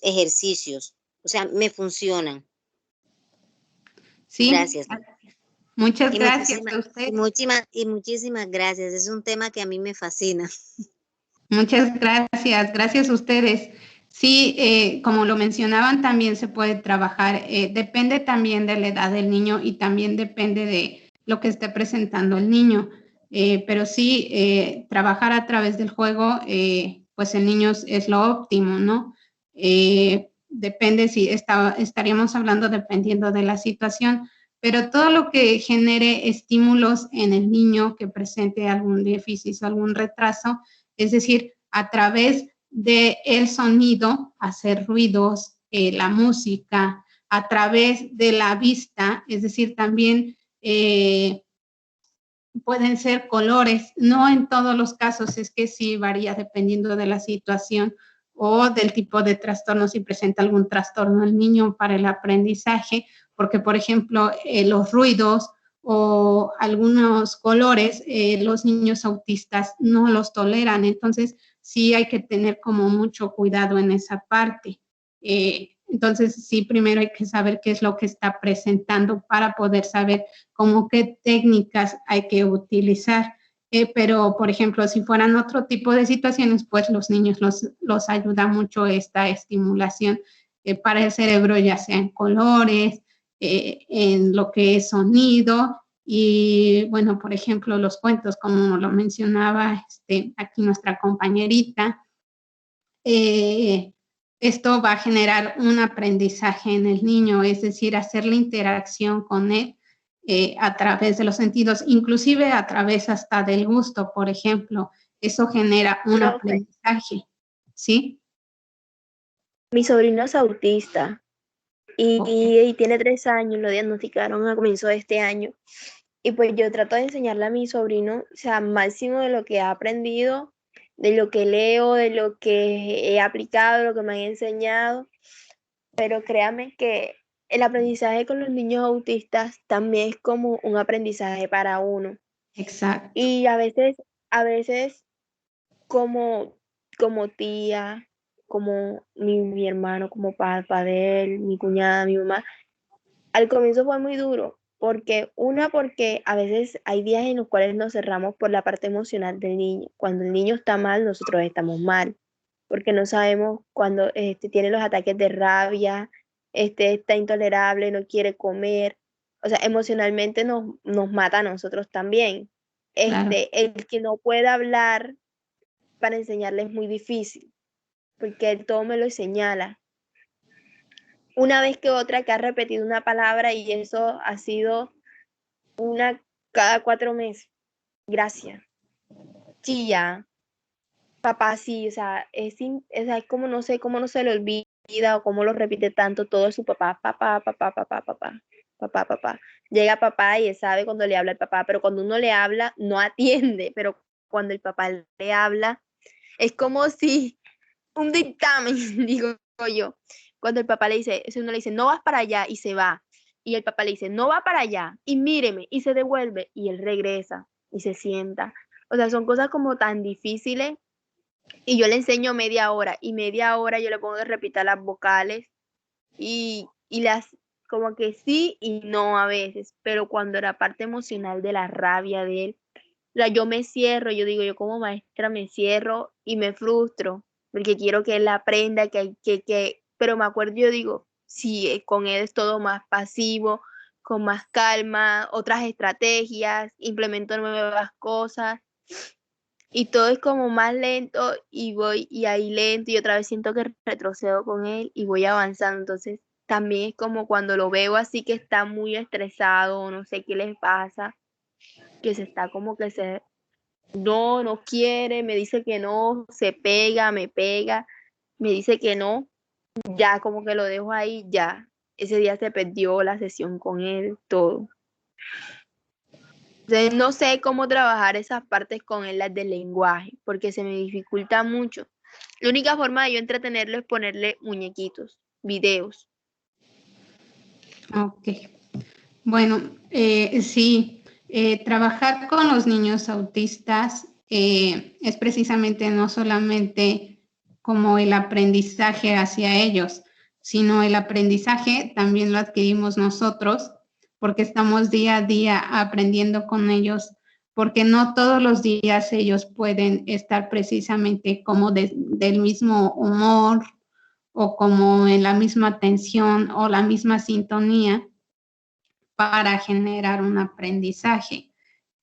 ejercicios. O sea, me funcionan. Sí, Gracias. muchas Y gracias a usted. muchísimas gracias. Es un tema que a mí me fascina. Muchas gracias, gracias a ustedes. Sí, como lo mencionaban, también se puede trabajar, depende también de la edad del niño y también depende de lo que esté presentando el niño. Pero sí, trabajar a través del juego, pues el niño es lo óptimo, ¿no? Depende si estaríamos hablando dependiendo de la situación, pero todo lo que genere estímulos en el niño que presente algún déficit o algún retraso, es decir, a través del sonido, hacer ruidos, la música, a través de la vista, es decir, también pueden ser colores, no en todos los casos, es que sí varía dependiendo de la situación o del tipo de trastorno, si presenta algún trastorno el niño para el aprendizaje, porque por ejemplo los ruidos o algunos colores, los niños autistas no los toleran, entonces sí hay que tener como mucho cuidado en esa parte. Entonces sí, primero hay que saber qué es lo que está presentando para poder saber cómo qué técnicas hay que utilizar. Pero, por ejemplo, si fueran otro tipo de situaciones, pues los niños los ayuda mucho esta estimulación para el cerebro, ya sea en colores, en lo que es sonido y, bueno, por ejemplo, los cuentos, como lo mencionaba aquí nuestra compañerita. Esto va a generar un aprendizaje en el niño, es decir, hacer la interacción con él a través de los sentidos, inclusive a través hasta del gusto, por ejemplo. Eso genera un aprendizaje, ¿sí? Mi sobrino es autista y tiene 3 años, lo diagnosticaron a comienzo de este año. Y pues yo trato de enseñarle a mi sobrino, o sea, máximo de lo que ha aprendido, de lo que leo, de lo que he aplicado, de lo que me han enseñado. Pero créame que el aprendizaje con los niños autistas también es como un aprendizaje para uno. Exacto. Y a veces como tía, como mi hermano, como papá de él, mi cuñada, mi mamá, al comienzo fue muy duro, porque a veces hay días en los cuales nos cerramos por la parte emocional del niño. Cuando el niño está mal, nosotros estamos mal, porque no sabemos cuando tiene los ataques de rabia, está intolerable, no quiere comer. O sea, emocionalmente nos mata a nosotros también. Claro. El que no puede hablar para enseñarle es muy difícil, porque él todo me lo señala. Una vez que otra que ha repetido una palabra y eso ha sido una cada 4 meses. Gracias. Chilla. Papá, sí, o sea, es como no sé cómo no se le olvida o cómo lo repite tanto todo es su papá, papá, papá, papá, papá, papá, papá. Llega papá y él sabe cuando le habla el papá, pero cuando uno le habla, no atiende, pero cuando el papá le habla, es como si un dictamen, digo yo. Cuando el papá le dice, si uno le dice, no vas para allá y se va, y el papá le dice, no va para allá y míreme y se devuelve y él regresa y se sienta. O sea, son cosas como tan difíciles y yo le enseño media hora y media hora yo le pongo que repita las vocales y las como que sí y no a veces, pero cuando la parte emocional de la rabia de él, o sea, yo me cierro, yo digo, yo como maestra me cierro y me frustro porque quiero que él aprenda, pero me acuerdo, yo digo, sí, con él es todo más pasivo, con más calma, otras estrategias, implemento nuevas cosas y todo es como más lento y voy y ahí lento y otra vez siento que retrocedo con él y voy avanzando. Entonces también es como cuando lo veo así que está muy estresado o no sé qué les pasa, que se está como que se no, no quiere, me dice que no, se pega, me pega, me dice que no, ya como que lo dejo ahí, ya. Ese día se perdió la sesión con él, todo. Entonces, no sé cómo trabajar esas partes con él, las del lenguaje, porque se me dificulta mucho. La única forma de yo entretenerlo es ponerle muñequitos, videos. Ok. Bueno, sí, trabajar con los niños autistas es precisamente no solamente como el aprendizaje hacia ellos, sino el aprendizaje también lo adquirimos nosotros porque estamos día a día aprendiendo con ellos, porque no todos los días ellos pueden estar precisamente como del mismo humor o como en la misma atención o la misma sintonía para generar un aprendizaje.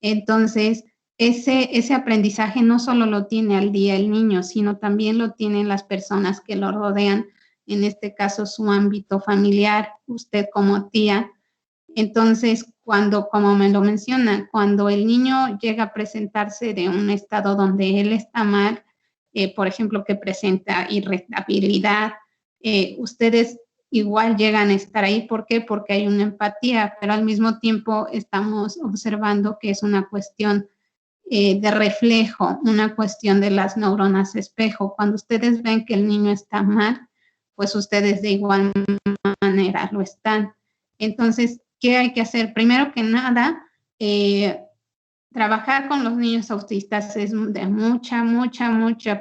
Entonces, ese aprendizaje no solo lo tiene al día el niño, sino también lo tienen las personas que lo rodean, en este caso su ámbito familiar, usted como tía. Entonces, cuando, como me lo menciona, cuando el niño llega a presentarse de un estado donde él está mal, por ejemplo, que presenta irritabilidad, ustedes igual llegan a estar ahí. ¿Por qué? Porque hay una empatía, pero al mismo tiempo estamos observando que es una cuestión de reflejo, una cuestión de las neuronas espejo. Cuando ustedes ven que el niño está mal, pues ustedes de igual manera lo están. Entonces, ¿qué hay que hacer? Primero que nada, trabajar con los niños autistas es de mucha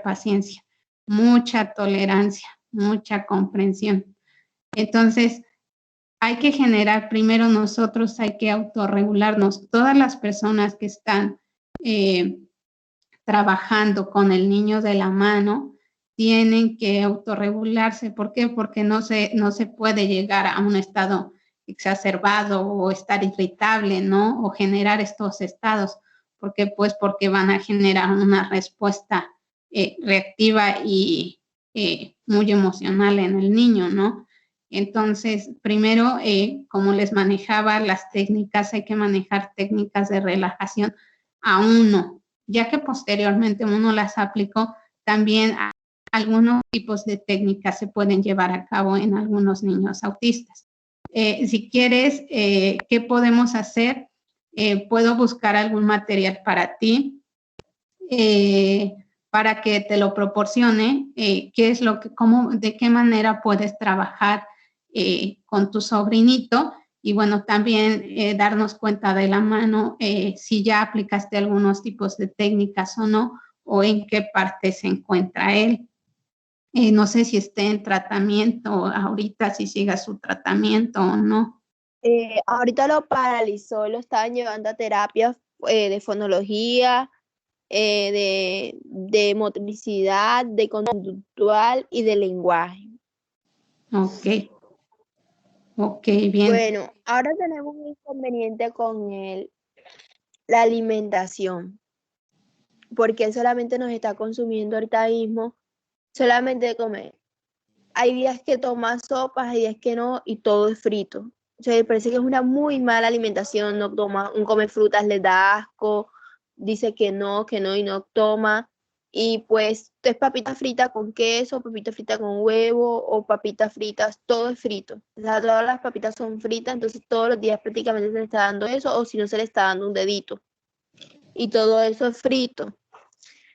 paciencia, mucha tolerancia, mucha comprensión. Entonces, hay que generar, primero nosotros hay que autorregularnos. Todas las personas que están trabajando con el niño de la mano tienen que autorregularse. ¿Por qué? Porque no se puede llegar a un estado exacerbado o estar irritable, ¿no? O generar estos estados. ¿Por qué? Pues porque van a generar una respuesta reactiva y muy emocional en el niño, ¿no? Entonces, primero, como les manejaba las técnicas, hay que manejar técnicas de relajación a uno, ya que posteriormente uno las aplicó, también algunos tipos de técnicas se pueden llevar a cabo en algunos niños autistas. Si quieres, ¿qué podemos hacer? Puedo buscar algún material para ti, para que te lo proporcione, qué es lo que, cómo, de qué manera puedes trabajar con tu sobrinito y bueno, también darnos cuenta de la mano si ya aplicaste algunos tipos de técnicas o no, o en qué parte se encuentra él. No sé si esté en tratamiento ahorita, si siga su tratamiento o no. Ahorita lo paralizó, lo estaban llevando a terapias de fonología, de motricidad, de conductual y de lenguaje. Ok. Ok, bien. Bueno, ahora tenemos un inconveniente con la alimentación, porque él solamente nos está consumiendo ahorita mismo, solamente de comer. Hay días que toma sopas, hay días que no, y todo es frito. O sea, me parece que es una muy mala alimentación, no toma, un come frutas, le da asco, dice que no y no toma. Y pues es papita frita con queso, papita frita con huevo o papitas fritas, todo es frito. O sea, todas las papitas son fritas, entonces todos los días prácticamente se le está dando eso, o si no se le está dando un dedito. Y todo eso es frito.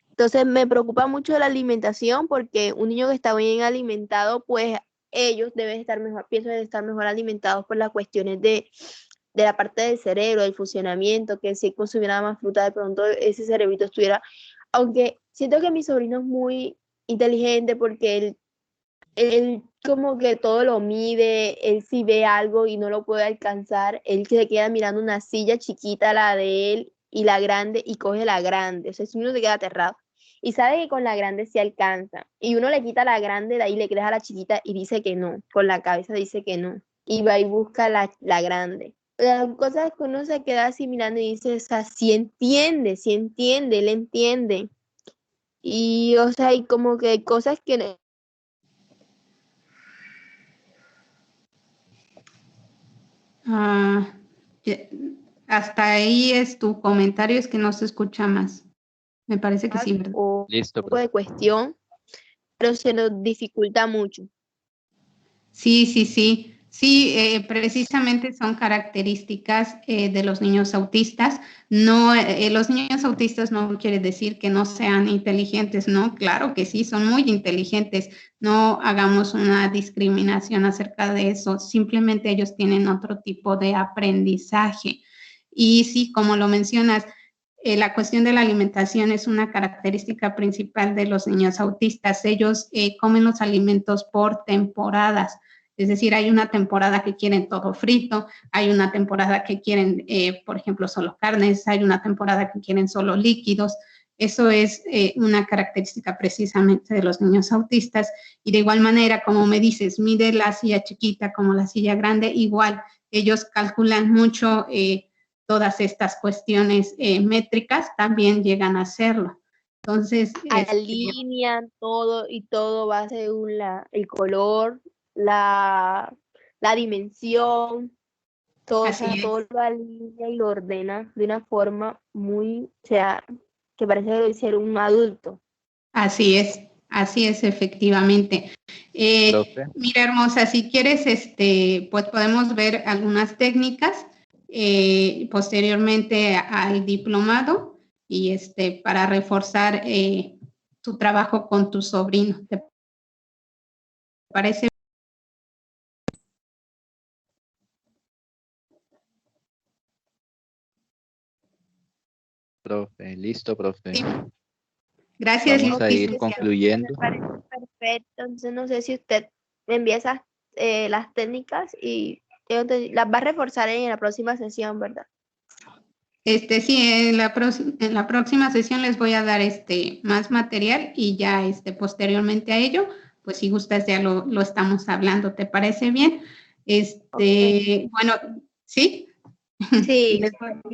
Entonces me preocupa mucho la alimentación porque un niño que está bien alimentado, pues ellos deben estar mejor, pienso deben estar mejor alimentados por las cuestiones de la parte del cerebro, del funcionamiento, que si consumiera más fruta, de pronto ese cerebrito estuviera, aunque siento que mi sobrino es muy inteligente porque él como que todo lo mide, él si ve algo y no lo puede alcanzar, él se queda mirando una silla chiquita, la de él, y la grande, y coge la grande, o sea, si uno se queda aterrado. Y sabe que con la grande se alcanza, y uno le quita la grande, de ahí le crees a la chiquita y dice que no, con la cabeza dice que no, y va y busca la grande. La cosa es que uno se queda así mirando y dice, o sea, sí entiende, él entiende. Y, o sea, hay como que hay cosas que Hasta ahí es tu comentario, es que no se escucha más. Me parece que sí, ¿verdad? O Listo, un poco de profe. cuestión, pero se nos dificulta mucho. Sí, sí, sí. Sí, precisamente son características de los niños autistas. No, los niños autistas no quiere decir que no sean inteligentes, ¿no? Claro que sí, son muy inteligentes. No hagamos una discriminación acerca de eso. Simplemente ellos tienen otro tipo de aprendizaje. Y sí, como lo mencionas, la cuestión de la alimentación es una característica principal de los niños autistas. Ellos comen los alimentos por temporadas. Es decir, hay una temporada que quieren todo frito, hay una temporada que quieren, por ejemplo, solo carnes, hay una temporada que quieren solo líquidos. Eso es una característica precisamente de los niños autistas. Y de igual manera, como me dices, mide la silla chiquita como la silla grande, igual ellos calculan mucho todas estas cuestiones métricas, también llegan a hacerlo. Entonces, Alinean todo y todo va según el color, la dimensión, todo, o sea, todo lo alinea y lo ordena de una forma muy, o sea, que parece que debe ser un adulto. Así es efectivamente. Mira, hermosa, si quieres, pues podemos ver algunas técnicas posteriormente al diplomado y para reforzar tu trabajo con tu sobrino. ¿Te parece? Profe, listo, profe. Sí. Gracias, Vamos a ir Leticia. concluyendo. Me parece perfecto. Entonces, no sé si usted me envía las técnicas y las va a reforzar en la próxima sesión, ¿verdad? Sí, en la próxima sesión les voy a dar más material y ya posteriormente a ello, pues si gustas ya lo estamos hablando. ¿Te parece bien? Bueno, ¿sí? Sí, perfecto.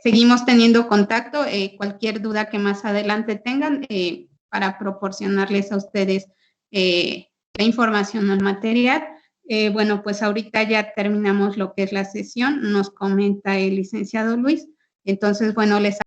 Seguimos teniendo contacto. Cualquier duda que más adelante tengan para proporcionarles a ustedes la información o el material. Bueno, pues ahorita ya terminamos lo que es la sesión, nos comenta el licenciado Luis. Entonces, bueno, les